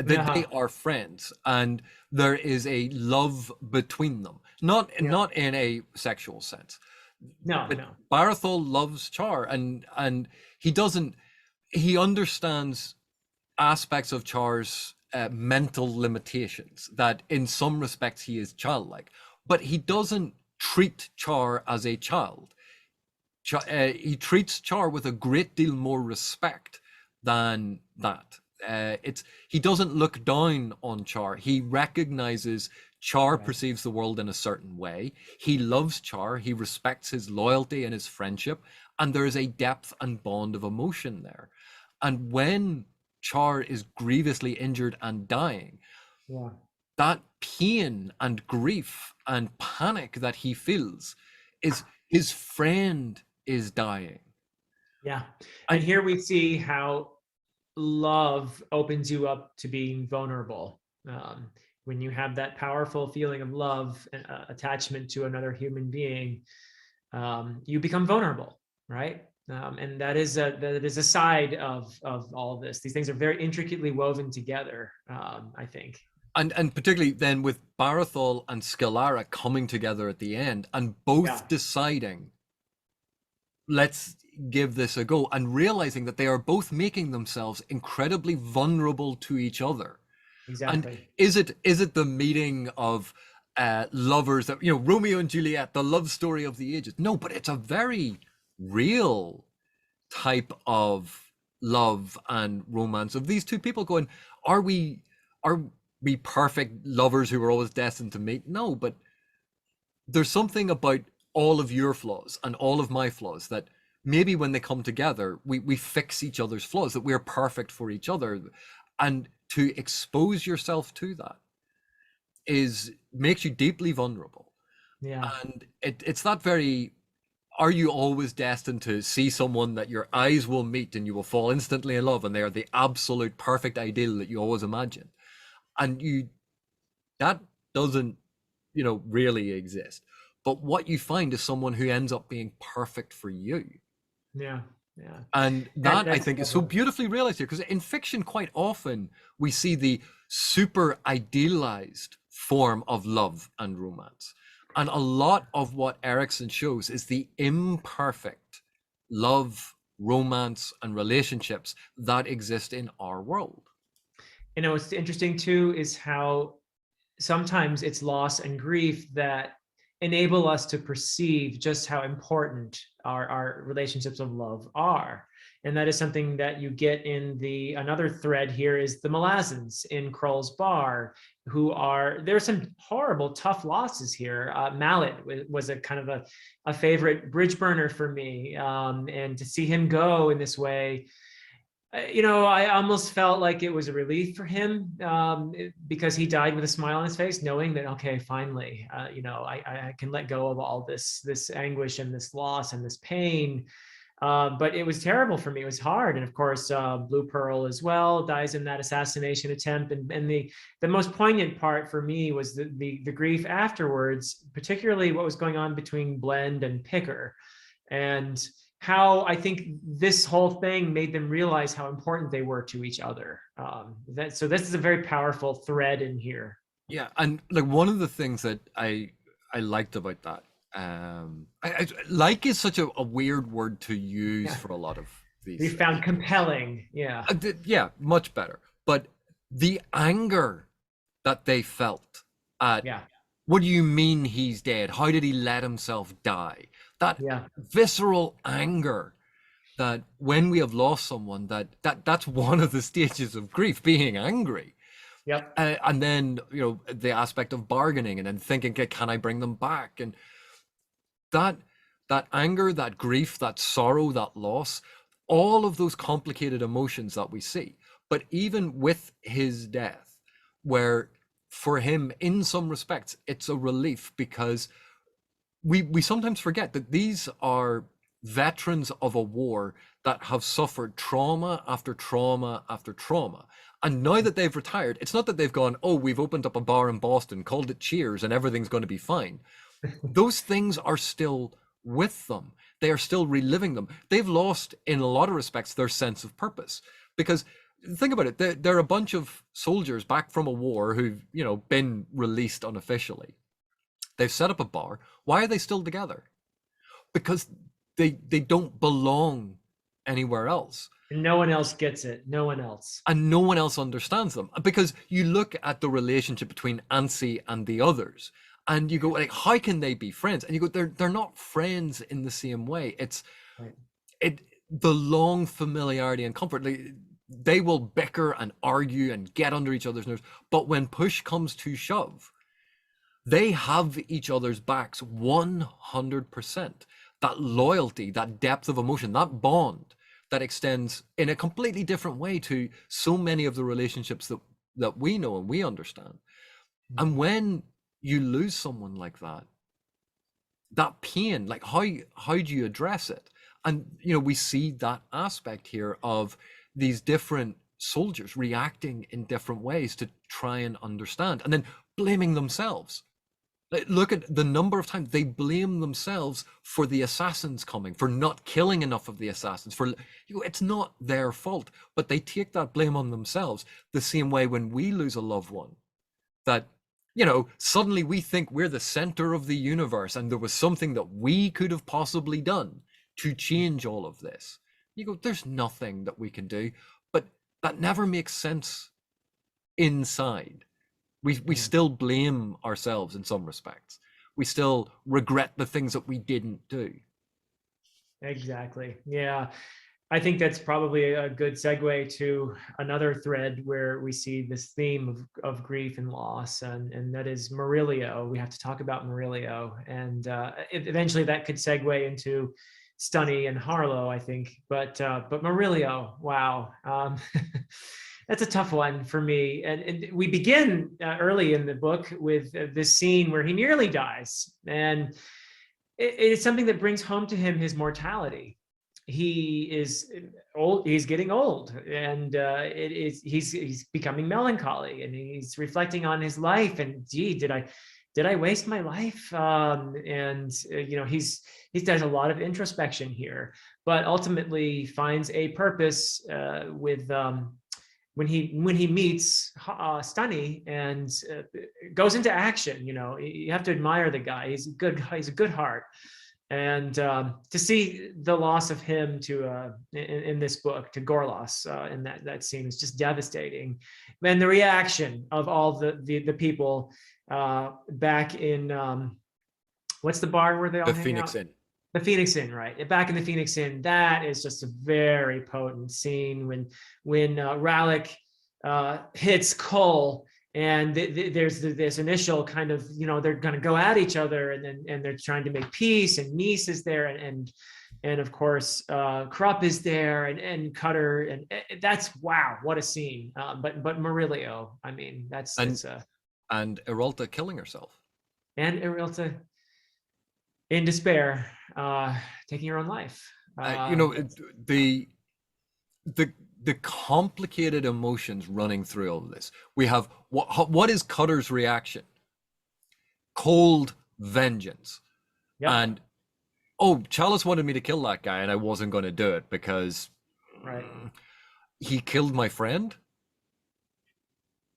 They are friends, and there is a love between them. Not in a sexual sense. No. Barathol loves Char, and he understands aspects of Char's mental limitations, that in some respects he is childlike, but he doesn't treat Char as a child. He treats Char with a great deal more respect than that. He doesn't look down on Char. He recognizes Char perceives the world in a certain way. He loves Char. He respects his loyalty and his friendship, and there is a depth and bond of emotion there. And when Char is grievously injured and dying, that pain and grief and panic that he feels is his friend is dying. Yeah. And here we see how love opens you up to being vulnerable. When you have that powerful feeling of love and attachment to another human being, you become vulnerable, right? And that is a side of all of this. These things are very intricately woven together, I think. And particularly then with Barathol and Scalara coming together at the end and both deciding, let's give this a go, and realizing that they are both making themselves incredibly vulnerable to each other. Exactly. And is it the meeting of lovers that, Romeo and Juliet, the love story of the ages? No, but it's a very real type of love and romance of these two people going, are we perfect lovers who are always destined to meet? No, but there's something about all of your flaws and all of my flaws that maybe when they come together, we fix each other's flaws, that we're perfect for each other. And to expose yourself to that makes you deeply vulnerable. Yeah. And it's that very, are you always destined to see someone that your eyes will meet and you will fall instantly in love and they are the absolute perfect ideal that you always imagine? And that doesn't, really exist. But what you find is someone who ends up being perfect for you. Yeah. And that I think is so beautifully realized here, because in fiction quite often we see the super idealized form of love and romance. And a lot of what Erikson shows is the imperfect love, romance, and relationships that exist in our world. You know, what's interesting too is how sometimes it's loss and grief that enable us to perceive just how important our relationships of love are. And that is something that you get in the another thread here is the Malazans in Krull's bar, who are, there's some horrible, tough losses here. Mallet was a kind of a favorite bridge burner for me. And to see him go in this way, you know, I almost felt like it was a relief for him, because he died with a smile on his face, knowing that, okay, finally, you know, I can let go of all this anguish and this loss and this pain. But it was terrible for me. It was hard. And of course, Blue Pearl as well dies in that assassination attempt. And the most poignant part for me was the grief afterwards, particularly what was going on between Blend and Picker. And how I think this whole thing made them realize how important they were to each other. So this is a very powerful thread in here. Yeah, and like one of the things that I liked about that, like is such a weird word to use for a lot of these. We found compelling, yeah. Yeah, much better. But the anger that they felt at, what do you mean he's dead? How did he let himself die? That visceral anger that when we have lost someone, that's one of the stages of grief, being angry. Yep. And then, you know, the aspect of bargaining and then thinking, okay, can I bring them back? And that anger, that grief, that sorrow, that loss, all of those complicated emotions that we see. But even with his death, where for him, in some respects, it's a relief, because we sometimes forget that these are veterans of a war that have suffered trauma after trauma after trauma. And now that they've retired, it's not that they've gone, oh, we've opened up a bar in Boston, called it Cheers, and everything's going to be fine. Those things are still with them. They are still reliving them. They've lost, in a lot of respects, their sense of purpose. Because think about it, they're a bunch of soldiers back from a war who've, you know, been released unofficially. They've set up a bar. Why are they still together? Because they don't belong anywhere else. No one else gets it. No one else. And no one else understands them. Because you look at the relationship between Ansi and the others, and you go, like, how can they be friends? And you go, they're not friends in the same way. It's the long familiarity and comfort. They will bicker and argue and get under each other's nerves. But when push comes to shove, they have each other's backs 100%. That loyalty, that depth of emotion, that bond that extends in a completely different way to so many of the relationships that we know and we understand. And when you lose someone like that pain, like how do you address it? And, you know, we see that aspect here of these different soldiers reacting in different ways to try and understand, and then blaming themselves. Look at the number of times they blame themselves for the assassins coming, for not killing enough of the assassins, for, you know, it's not their fault, but they take that blame on themselves. The same way when we lose a loved one, that, you know, suddenly we think we're the center of the universe and there was something that we could have possibly done to change all of this. You go, there's nothing that we can do, but that never makes sense inside. We still blame ourselves in some respects. We still regret the things that we didn't do. Exactly. Yeah. I think that's probably a good segue to another thread where we see this theme of grief and loss, and that is Murillo. We have to talk about Murillo, and eventually that could segue into Stunny and Harlow, I think. But Murillo, wow. That's a tough one for me. And we begin early in the book with this scene where he nearly dies. And it's something that brings home to him his mortality. He is old, he's getting old, and he's becoming melancholy, and he's reflecting on his life. And gee, did I waste my life? You know, he does a lot of introspection here, but ultimately finds a purpose with when he meets Stunny and goes into action. You know, you have to admire the guy. He's a good heart. And to see the loss of him to in this book to Gorlos in that scene is just devastating. And the reaction of all the people back in what's the bar where they all The hang Phoenix out? Inn. The Phoenix Inn, right? Back in the Phoenix Inn, that is just a very potent scene when Rallick hits Cole, and there's this initial kind of, you know, they're going to go at each other, and they're trying to make peace, and Nice is there, and of course Krupp is there, and Cutter, and that's, wow, what a scene. But Murillo, I mean, and Erolta killing herself, and Erolta in despair, taking her own life. you know, the complicated emotions running through all of this. We have what is Cutter's reaction? Cold vengeance. Yep. And Chalice wanted me to kill that guy, and I wasn't going to do it because he killed my friend.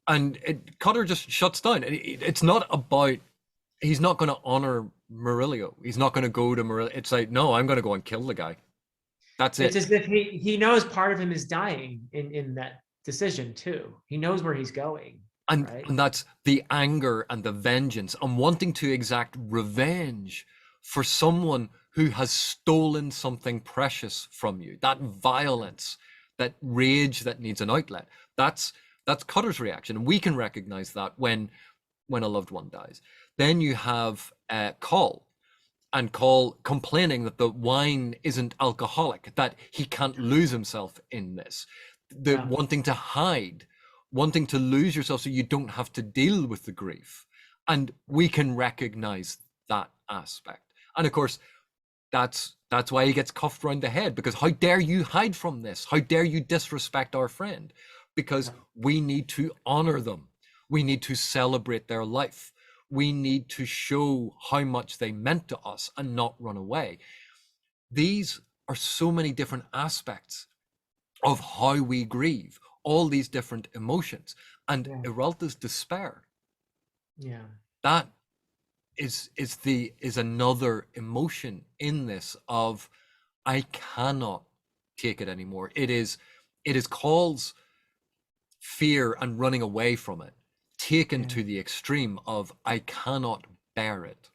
And Cutter just shuts down. It's not about, he's not going to honor Murillo. He's not going to go to Murillo. It's like, no, I'm going to go and kill the guy. That's it. It's as if he knows part of him is dying in that decision too. He knows where he's going. And that's the anger and the vengeance and wanting to exact revenge for someone who has stolen something precious from you. That violence, that rage that needs an outlet. That's Cutter's reaction. And we can recognize that when a loved one dies. Then you have Call complaining that the wine isn't alcoholic, that he can't lose himself in this. Wanting to hide, wanting to lose yourself so you don't have to deal with the grief. And we can recognize that aspect. And of course, that's why he gets cuffed around the head, because how dare you hide from this? How dare you disrespect our friend? Because we need to honor them. We need to celebrate their life. We need to show how much they meant to us and not run away. These are so many different aspects of how we grieve, all these different emotions. And Erolta's despair. Yeah. That is another emotion in this of, I cannot take it anymore. It is Call's fear and running away from it, taken to the extreme of, I cannot bear it.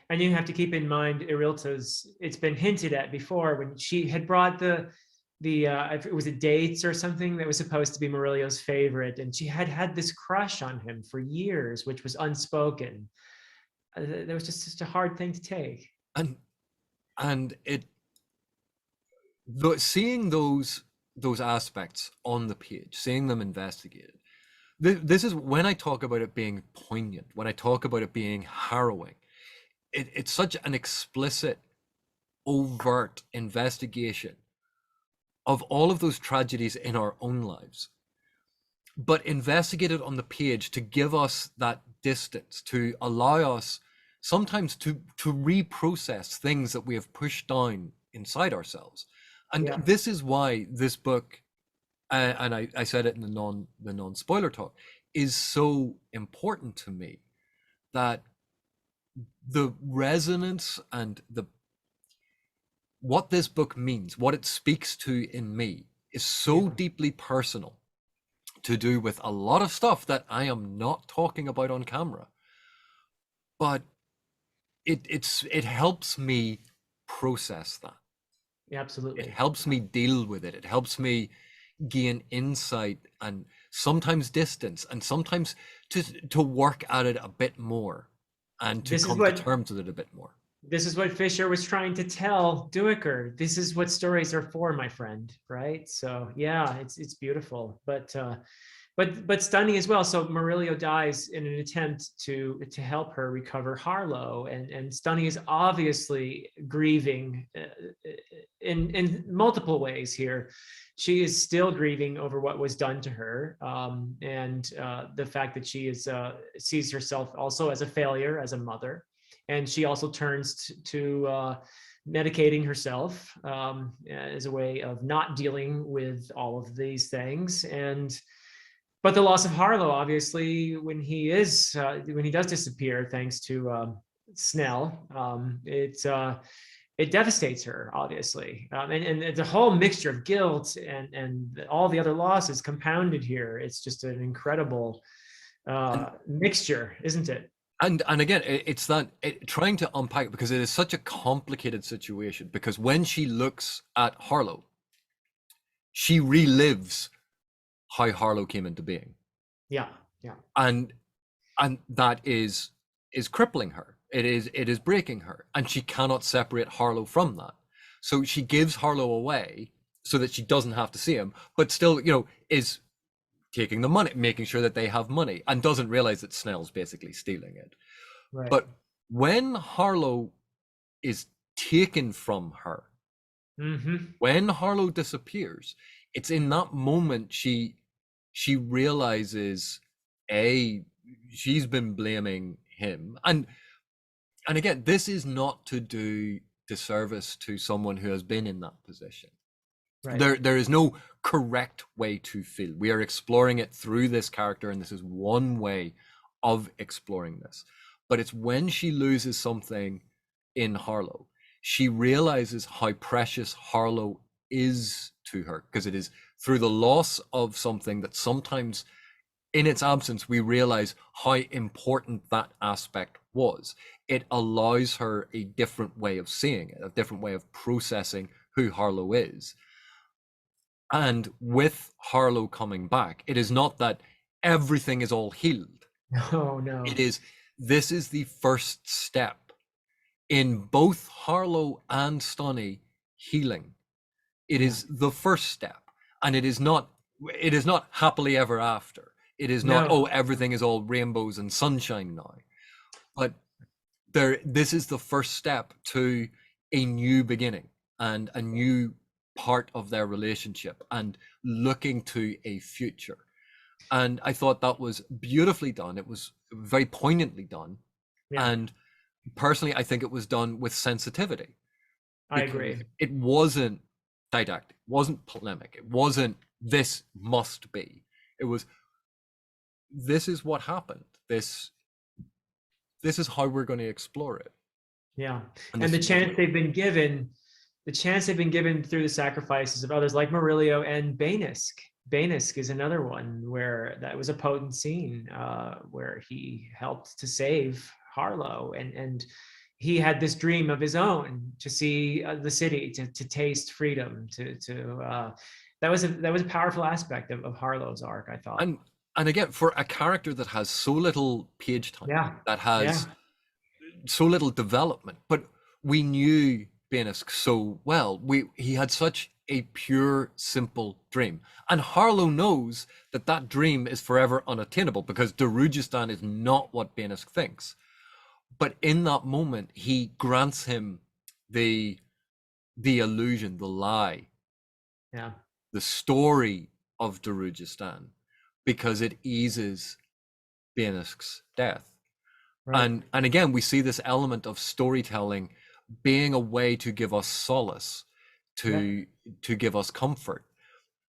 And you have to keep in mind Erolta's, it's been hinted at before when she had brought the it was a dates or something that was supposed to be Murillo's favorite, and she had this crush on him for years, which was unspoken. That was just such a hard thing to take. And seeing those aspects on the page, seeing them investigated, this is when I talk about it being poignant, when I talk about it being harrowing. It's such an explicit, overt investigation of all of those tragedies in our own lives, but investigated on the page to give us that distance, to allow us sometimes to reprocess things that we have pushed down inside ourselves. And this is why this book, and I said it in the non-spoiler talk, is so important to me, that the resonance and what this book means, what it speaks to in me, is so deeply personal, to do with a lot of stuff that I am not talking about on camera. But it helps me process that. Yeah, absolutely. It helps me deal with it. It helps me gain insight and sometimes distance, and sometimes to work at it a bit more and to come to terms with it a bit more. This is what Fisher was trying to tell Duiker. This is what stories are for, my friend, right? So yeah, it's beautiful, but stunning as well. So Murillo dies in an attempt to help her recover Harlow, and Stunny is obviously grieving in multiple ways here. She is still grieving over what was done to her, and the fact that she sees herself also as a failure as a mother. And she also turns to medicating herself as a way of not dealing with all of these things. But the loss of Harlow, obviously, when he does disappear, thanks to Snell, it devastates her, obviously, and the whole mixture of guilt and all the other losses compounded here. It's just an incredible mixture, isn't it? And again, it's that trying to unpack it, because it is such a complicated situation. Because when she looks at Harlow, she relives how Harlow came into being. Yeah, yeah. And that is crippling her. It is breaking her, and she cannot separate Harlow from that. So she gives Harlow away so that she doesn't have to see him, but still, is taking the money, making sure that they have money, and doesn't realize that Snell's basically stealing it. Right. But when Harlow is taken from her, when Harlow disappears, it's in that moment she realizes, she's been blaming him, and again, this is not to do disservice to someone who has been in that position. Right. There is no correct way to feel. We are exploring it through this character, and this is one way of exploring this. But it's when she loses something in Harlow, she realizes how precious Harlow is to her, because it is through the loss of something that sometimes in its absence we realize how important that aspect was. It allows her a different way of seeing it, a different way of processing who Harlow is. And with Harlow coming back, it is not that everything is all healed. Oh, no. This is the first step in both Harlow and Stoney healing. It is the first step, and it is not happily ever after. It is not, everything is all rainbows and sunshine now. But this is the first step to a new beginning and a new part of their relationship, and looking to a future. And I thought that was beautifully done. It was very poignantly done. Yeah. And personally, I think it was done with sensitivity. I agree. It wasn't didactic, it wasn't polemic, it wasn't this must be. It was, this is what happened. This is how we're going to explore it. Yeah. And the chance they've been given, through the sacrifices of others like Murillo and Bainisk. Bainisk is another one where that was a potent scene where he helped to save Harlow, and he had this dream of his own to see the city, to taste freedom, that was a powerful aspect of Harlow's arc, I thought. And again, for a character that has so little page time, that has so little development, but we knew Bainisk so well. He had such a pure, simple dream, and Harlow knows that dream is forever unattainable, because Darujhistan is not what Bainisk thinks. But in that moment, he grants him the illusion, the lie, the story of Darujhistan, because it eases Bainisk's death. Right. And again, we see this element of storytelling being a way to give us solace, to give us comfort.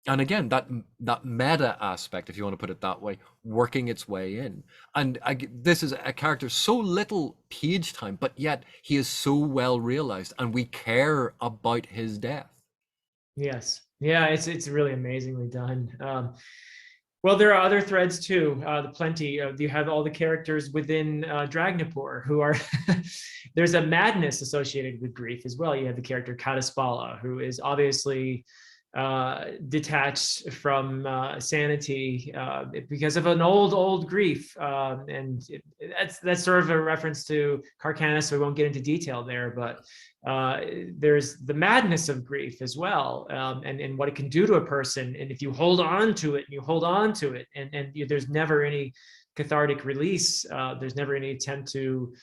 And again, that meta aspect, if you want to put it that way, working its way in. And this is a character, so little page time, but yet he is so well realized, and we care about his death. Yes. Yeah, it's really amazingly done. Well, there are other threads too. Plenty. You have all the characters within Dragnapur who are. There's a madness associated with grief as well. You have the character Kadaspala, who is obviously detached from sanity because of an old grief, and that's sort of a reference to Carcanis, so we won't get into detail there, but there's the madness of grief as well, and what it can do to a person, and if you hold on to it and there's never any cathartic release, there's never any attempt to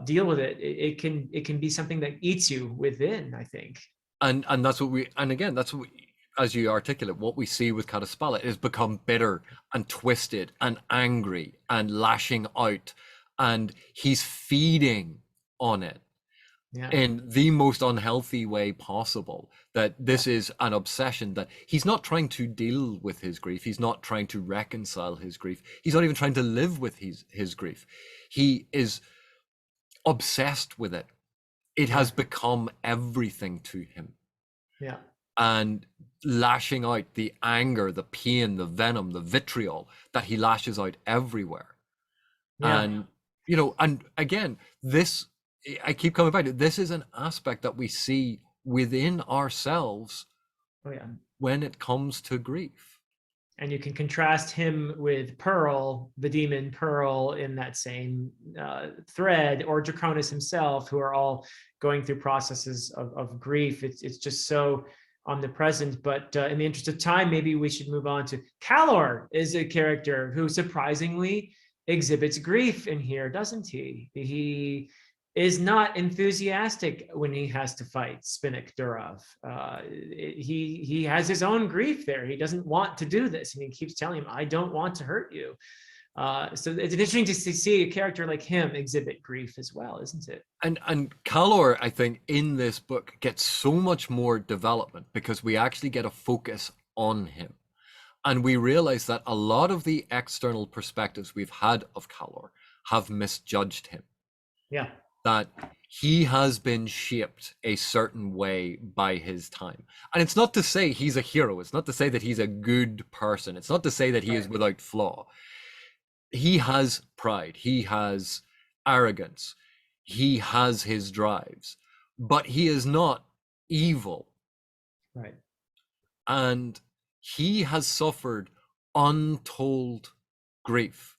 deal with it, it can be something that eats you within, I think. And that's what that's what as you articulate, what we see with Kadaspala is become bitter and twisted and angry and lashing out, and he's feeding on it. Yeah. in the most unhealthy way possible. That Yeah. this is an obsession, that he's not trying to deal with his grief. He's not trying to reconcile his grief. He's not even trying to live with his grief. He is obsessed with it. It Yeah. has become everything to him. Yeah. And lashing out the anger, the pain, the venom, the vitriol that he lashes out everywhere. Yeah. And, you know, and again, this, I keep coming back to, this is an aspect that we see within ourselves Oh yeah. when it comes to grief. And you can contrast him with Pearl, the demon Pearl, in that same thread, or Draconis himself, who are all going through processes of grief. It's just so omnipresent. But in the interest of time, maybe we should move on to Calor. Is a character who surprisingly exhibits grief in here, doesn't he? He is not enthusiastic when he has to fight Spinnik Durov. He has his own grief there. He doesn't want to do this, and he keeps telling him, "I don't want to hurt you." So it's interesting to see a character like him exhibit grief as well, isn't it? And Calor, I think, in this book gets so much more development because we actually get a focus on him. And we realize that a lot of the external perspectives we've had of Calor have misjudged him. Yeah. That he has been shaped a certain way by his time. And it's not to say he's a hero. It's not to say that he's a good person. It's not to say that he is without flaw. He has pride. He has arrogance. He has his drives. But he is not evil. Right. And he has suffered untold grief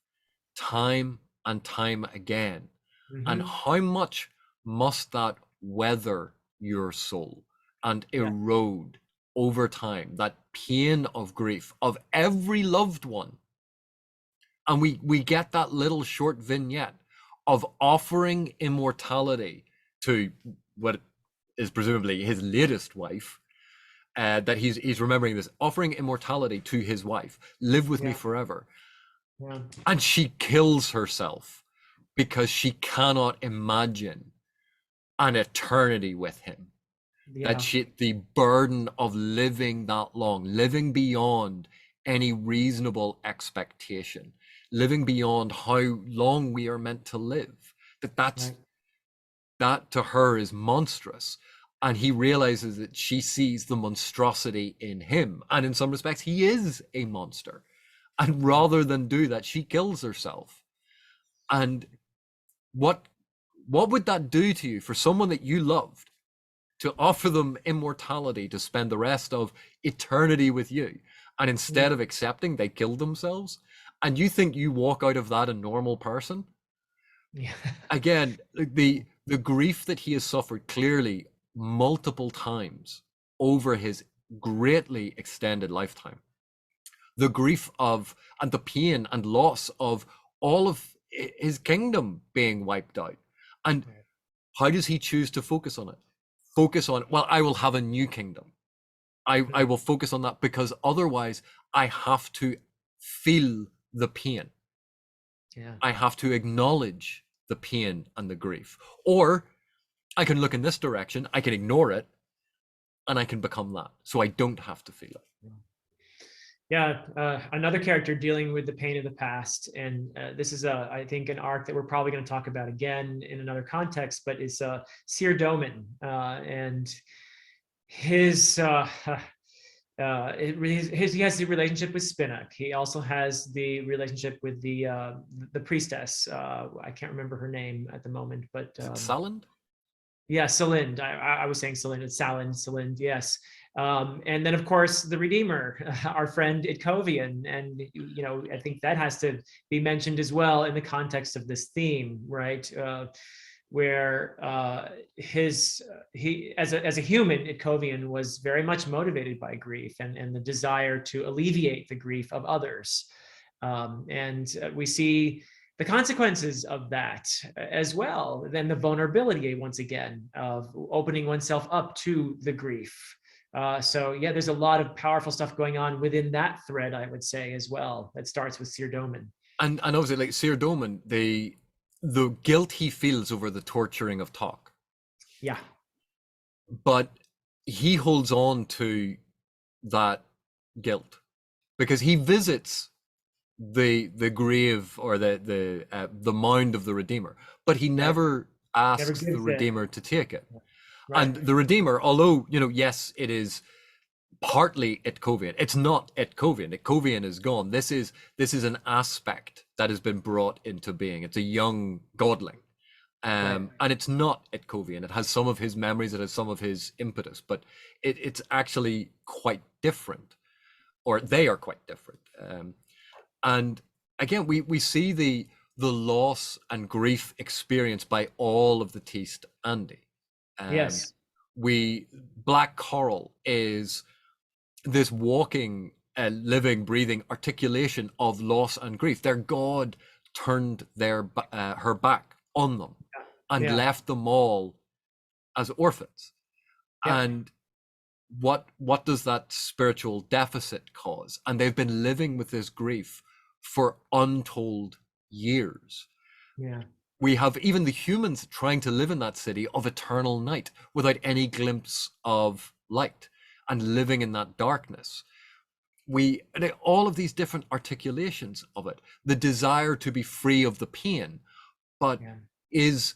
time and time again. And how much must that weather your soul and erode over time, that pain of grief of every loved one? And we get that little short vignette of offering immortality to what is presumably his latest wife, that he's remembering this, offering immortality to his wife, live with me forever. Yeah. And she kills herself because she cannot imagine an eternity with him. Yeah. That the burden of living that long, living beyond any reasonable expectation, living beyond how long we are meant to live, that to her is monstrous. And he realizes that she sees the monstrosity in him. And in some respects, he is a monster. And rather than do that, she kills herself. And what would that do to you for someone that you loved, to offer them immortality to spend the rest of eternity with you, and instead of accepting, they killed themselves? And you think you walk out of that a normal person? Yeah. Again, the grief that he has suffered clearly multiple times over his greatly extended lifetime, the grief of and the pain and loss of all of his kingdom being wiped out. And how does he choose to focus on it? Focus on, well, I will have a new kingdom. I will focus on that, because otherwise I have to feel the pain. Yeah. I have to acknowledge the pain and the grief. Or I can look in this direction, I can ignore it, and I can become that. So I don't have to feel it. Yeah, another character dealing with the pain of the past, and this is I think an arc that we're probably going to talk about again in another context, but is Seer Doman, and his he has the relationship with Spinnik. He also has the relationship with the priestess. I can't remember her name at the moment, but Salind? yeah, Salind. I was saying Salind. It's Salind. Yes. And then, of course, the Redeemer, our friend Itkovian. And, you know, I think that has to be mentioned as well in the context of this theme, right? Where he as a human, Itkovian was very much motivated by grief and the desire to alleviate the grief of others. And we see the consequences of that as well. Then the vulnerability, once again, of opening oneself up to the grief. So yeah, there's a lot of powerful stuff going on within that thread, I would say, as well. That starts with Seer Doman. And obviously, like Seer Doman, the guilt he feels over the torturing of Talk. Yeah. But he holds on to that guilt because he visits the grave or the mound of the Redeemer, but he Right. never Never asks the gives it. Redeemer to take it. Right. And the Redeemer, although, yes, it is partly Itkovian, it's not Itkovian. Itkovian is gone. This is an aspect that has been brought into being. It's a young godling. Right. And it's not Itkovian. It has some of his memories, it has some of his impetus, but it's actually quite different, or they are quite different. And again, we see the loss and grief experienced by all of the Teist Andy. Yes. We Black Coral is this walking, living, breathing articulation of loss and grief. Their God turned her back on them and Yeah. left them all as orphans. Yeah. And what does that spiritual deficit cause? And they've been living with this grief for untold years. Yeah. We have even the humans trying to live in that city of eternal night without any glimpse of light and living in that darkness. All of these different articulations of it, the desire to be free of the pain, but Yeah. is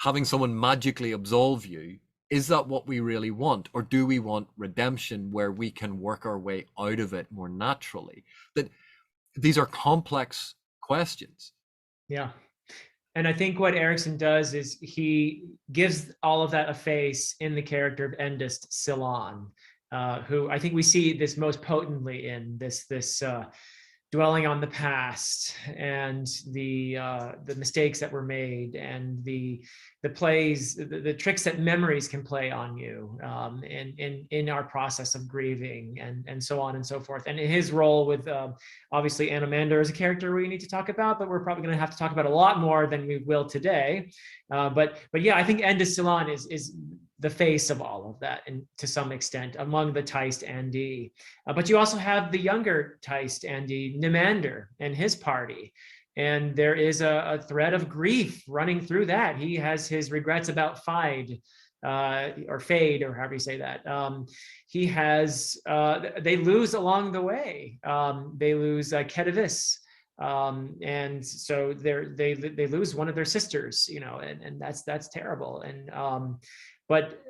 having someone magically absolve you, is that what we really want? Or do we want redemption where we can work our way out of it more naturally? That these are complex questions. Yeah. And I think what Erikson does is he gives all of that a face in the character of Endist Silan, who I think we see this most potently in this dwelling on the past and the mistakes that were made and the plays, the tricks that memories can play on you, in our process of grieving and so on and so forth. And his role with obviously Anomander is a character we need to talk about, but we're probably going to have to talk about a lot more than we will today. But yeah, I think Endis Silan is the face of all of that, and to some extent among the Teist Andi. But you also have the younger Teist Andi, Nimander, and his party. And there is a thread of grief running through that. He has his regrets about Fide, or Fade, or however you say that. He has, they lose along the way. They lose Kedavis. And so they lose one of their sisters, and that's terrible. And but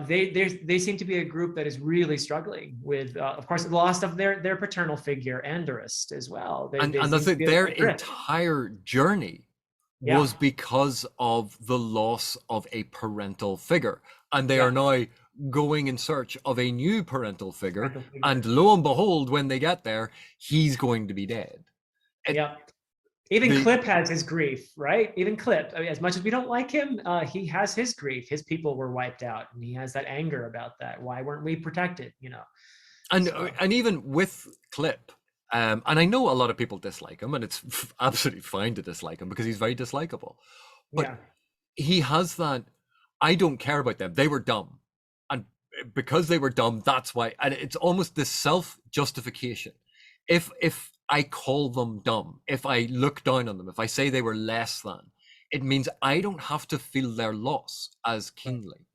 they seem to be a group that is really struggling with, of course, the loss of their paternal figure, Andarist, as well. And They that's seem to it. be Their adrift. entire journey Yeah, was because of the loss of a parental figure. And they yeah, are now going in search of a new parental figure. parental And figure. lo and behold, when they get there, he's going to be dead. Yeah. Even The Klipp has his grief, right? Even Klipp, I mean, as much as we don't like him, he has his grief. His people were wiped out, and he has that anger about that. Why weren't we protected? and So and even with Clip, and I know a lot of people dislike him, and it's absolutely fine to dislike him because he's very dislikable. But yeah, he has that, I don't care about them. They were dumb. And because they were dumb, that's why. And it's almost this self-justification. If I call them dumb, if I look down on them, if I say they were less than, it means I don't have to feel their loss as keenly.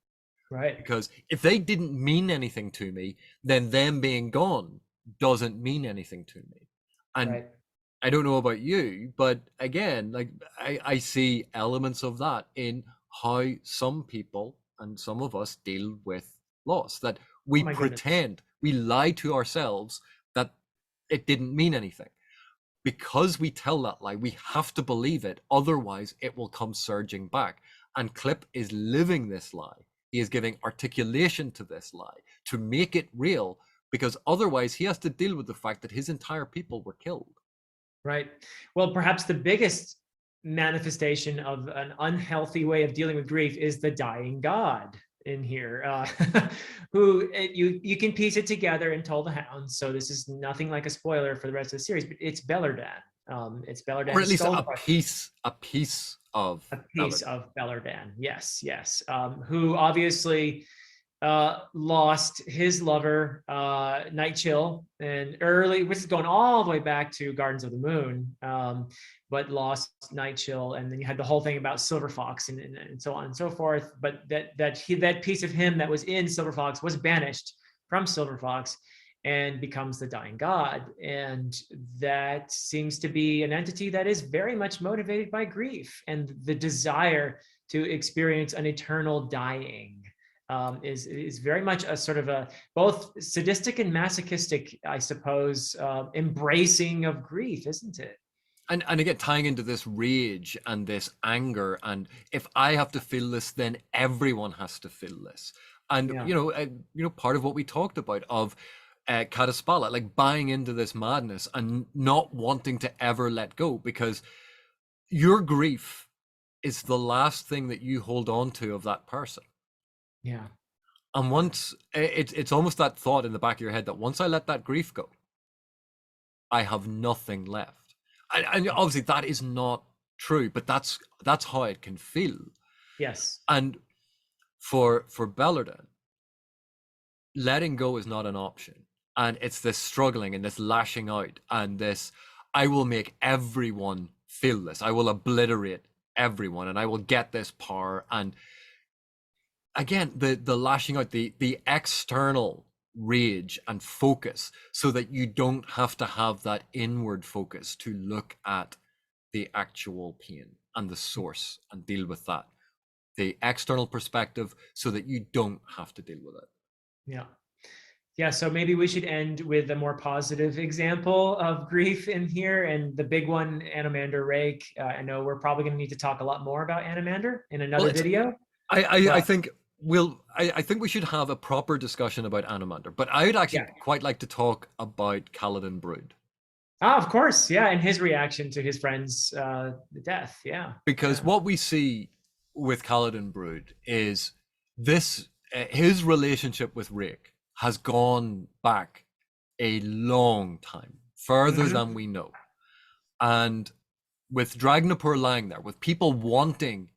right, Because if they didn't mean anything to me, then them being gone doesn't mean anything to me. And right. I don't know about you, but again, like I see elements of that in how some people and some of us deal with loss, that Oh we my goodness. pretend, we lie to ourselves that it didn't mean anything. Because we tell that lie, we have to believe it. Otherwise, it will come surging back. And Clip is living this lie. He is giving articulation to this lie to make it real, because otherwise he has to deal with the fact that his entire people were killed. Right. Well, perhaps the biggest manifestation of an unhealthy way of dealing with grief is the dying god in here, who you can piece it together in Toll the Hounds. So this is nothing like a spoiler for the rest of the series, but it's Bellerdan. It's Or Bellerdan's at least skull a crusher. piece of A piece Belladon. of Bellerdan. Yes, yes. Who obviously lost his lover, Night Chill, and early, which is going all the way back to Gardens of the Moon, but lost Night Chill, and then you had the whole thing about Silver Fox and so on and so forth. But that piece of him that was in Silver Fox was banished from Silver Fox and becomes the dying god, and that seems to be an entity that is very much motivated by grief and the desire to experience an eternal dying. Is very much a sort of a both sadistic and masochistic, I suppose, embracing of grief, isn't it? And again, tying into this rage and this anger, and if I have to feel this, then everyone has to feel this. And Yeah. part of what we talked about of Kataspala, like buying into this madness and not wanting to ever let go, because your grief is the last thing that you hold on to of that person. Yeah. And once it's almost that thought in the back of your head that once I let that grief go, I have nothing left. And obviously that is not true, but that's how it can feel. Yes. And for Bellarden, letting go is not an option. And it's this struggling and this lashing out and this, I will make everyone feel this. I will obliterate everyone and I will get this power. And again, the lashing out, the external rage and focus, so that you don't have to have that inward focus to look at the actual pain and the source and deal with that. The external perspective, so that you don't have to deal with it. Yeah. Yeah, so maybe we should end with a more positive example of grief in here, and the big one, Anomander Rake. I know we're probably going to need to talk a lot more about Anomander in another video. I think I think we should have a proper discussion about Anomander, but I would actually quite like to talk about Kaladin Brood. Ah, of course, yeah, and his reaction to his friend's death, Because what we see with Kaladin Brood is this: his relationship with Rake has gone back a long time, further than we know, and with Dragnapur lying there, with people wanting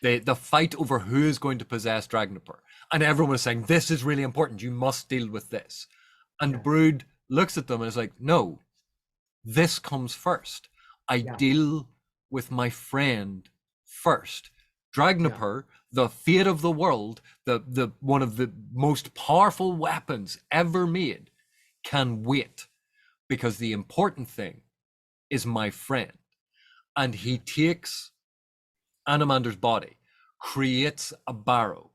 the fight over who is going to possess Dragnapur, and everyone is saying, this is really important, you must deal with this. And Brood looks at them and is like, no, this comes first. I deal with my friend first. Dragnapur, the fate of the world, the one of the most powerful weapons ever made, can wait, because the important thing is my friend. And he takes Anomander's body, creates a barrow,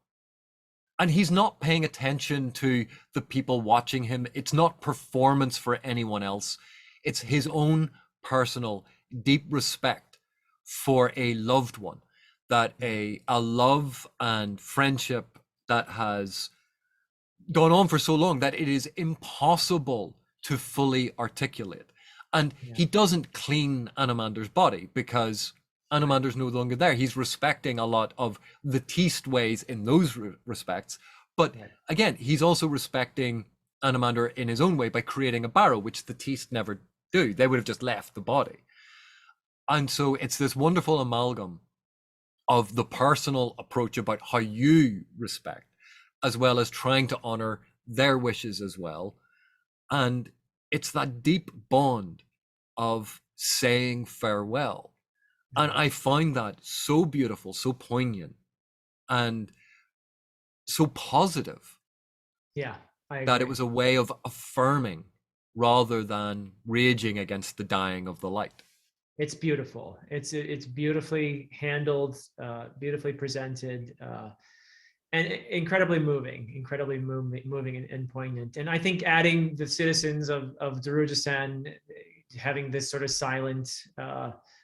and he's not paying attention to the people watching him. It's not performance for anyone else. It's his own personal deep respect for a loved one, that a love and friendship that has gone on for so long that it is impossible to fully articulate. And he doesn't clean Anomander's body because Anomander's no longer there. He's respecting a lot of the Teast ways in those respects. But again, he's also respecting Anomander in his own way by creating a barrow, which the Teast never do. They would have just left the body. And so it's this wonderful amalgam of the personal approach about how you respect, as well as trying to honor their wishes as well. And it's that deep bond of saying farewell. And I find that so beautiful, so poignant, and so positive. Yeah, I agree. That it was a way of affirming rather than raging against the dying of the light. It's beautiful. It's beautifully handled, beautifully presented, and incredibly moving and poignant. And I think adding the citizens of Darujhistan having this sort of silent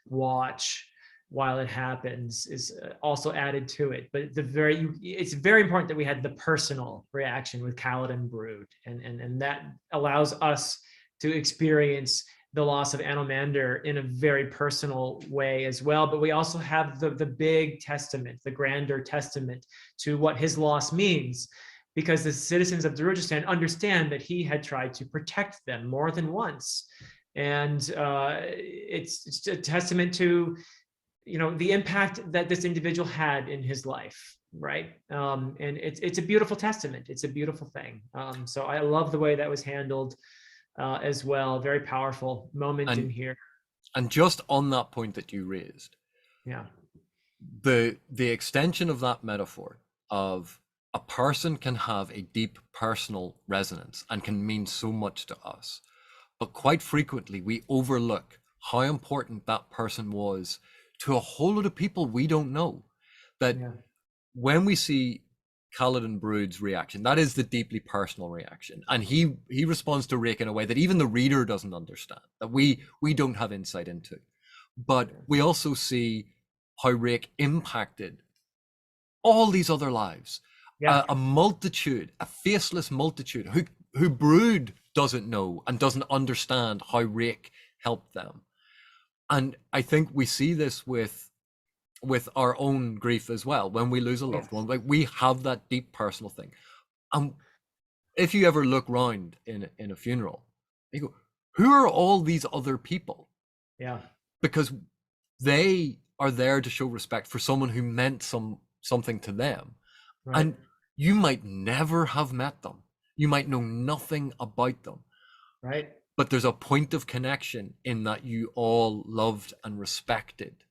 watch while it happens is also added to it. But it's very important that we had the personal reaction with Kaladin Brood, and that allows us to experience the loss of Anomander in a very personal way as well. But we also have the big testament, the grander testament to what his loss means, because the citizens of Darujhistan understand that he had tried to protect them more than once. And it's a testament to, the impact that this individual had in his life. right? And it's a beautiful testament. It's a beautiful thing. So I love the way that was handled as well. Very powerful moment in And here. just on that point that you raised, Yeah. the extension of that metaphor of a person can have a deep personal resonance and can mean so much to us, but quite frequently we overlook how important that person was to a whole lot of people we don't know. That Yeah. when we see Kaladin Brood's reaction, that is the deeply personal reaction, and he responds to Rake in a way that even the reader doesn't understand, that we don't have insight into. But we also see how Rake impacted all these other lives, Yeah. a multitude, a faceless multitude who Brood doesn't know and doesn't understand how Rake helped them. And I think we see this with our own grief as well. When we lose a loved one, like, we have that deep personal thing. And if you ever look round in a funeral, you go, who are all these other people? Yeah. Because they are there to show respect for someone who meant something to them. Right. And you might never have met them. You might know nothing about them. Right. But there's a point of connection in that you all loved and respected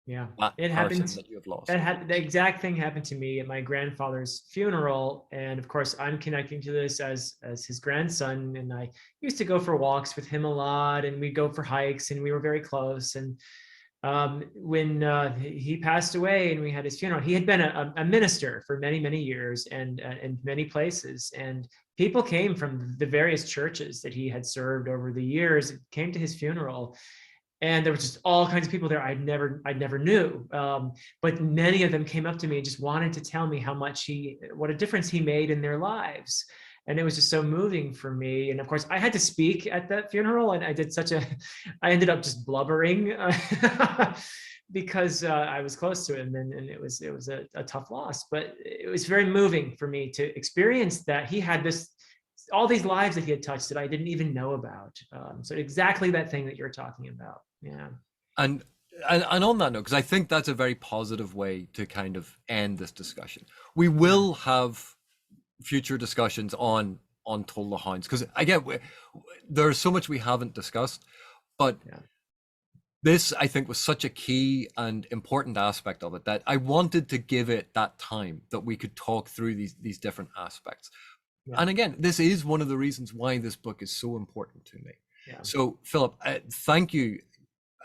Yeah. that It person happened. that you have lost. That had the exact thing happened to me at my grandfather's funeral, and of course I'm connecting to this as his grandson, and I used to go for walks with him a lot, and we'd go for hikes, and we were very close. And when he passed away and we had his funeral, he had been a minister for many years, and in many places, and people came from the various churches that he had served over the years, came to his funeral. And there were just all kinds of people there I'd never knew, but many of them came up to me and just wanted to tell me how much what a difference he made in their lives. And it was just so moving for me. And of course, I had to speak at that funeral, and I ended up just blubbering because I was close to him, and it was a tough loss. But it was very moving for me to experience that he had all these lives that he had touched that I didn't even know about. So exactly that thing that you're talking about. Yeah. And on that note, because I think that's a very positive way to kind of end this discussion. We will have future discussions on Toll the Hounds, because again, there's so much we haven't discussed, but this, I think, was such a key and important aspect of it that I wanted to give it that time that we could talk through these different aspects. Yeah. And again, this is one of the reasons why this book is so important to me. Yeah. So Philip, thank you,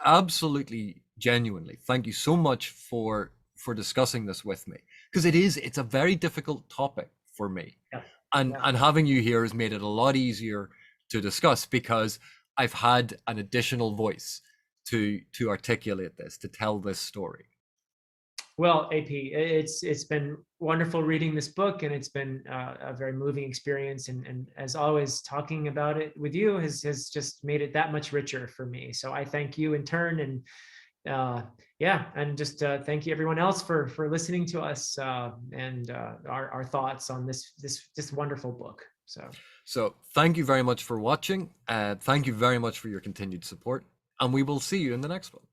absolutely genuinely, thank you so much for discussing this with me, because it's a very difficult topic for me. Yeah. And having you here has made it a lot easier to discuss, because I've had an additional voice to articulate this, to tell this story. Well, AP, it's been wonderful reading this book, and it's been a very moving experience. And as always, talking about it with you has just made it that much richer for me. So I thank you in turn, and and just thank you everyone else for listening to us and our thoughts on this wonderful book. So thank you very much for watching. Thank you very much for your continued support, and we will see you in the next one.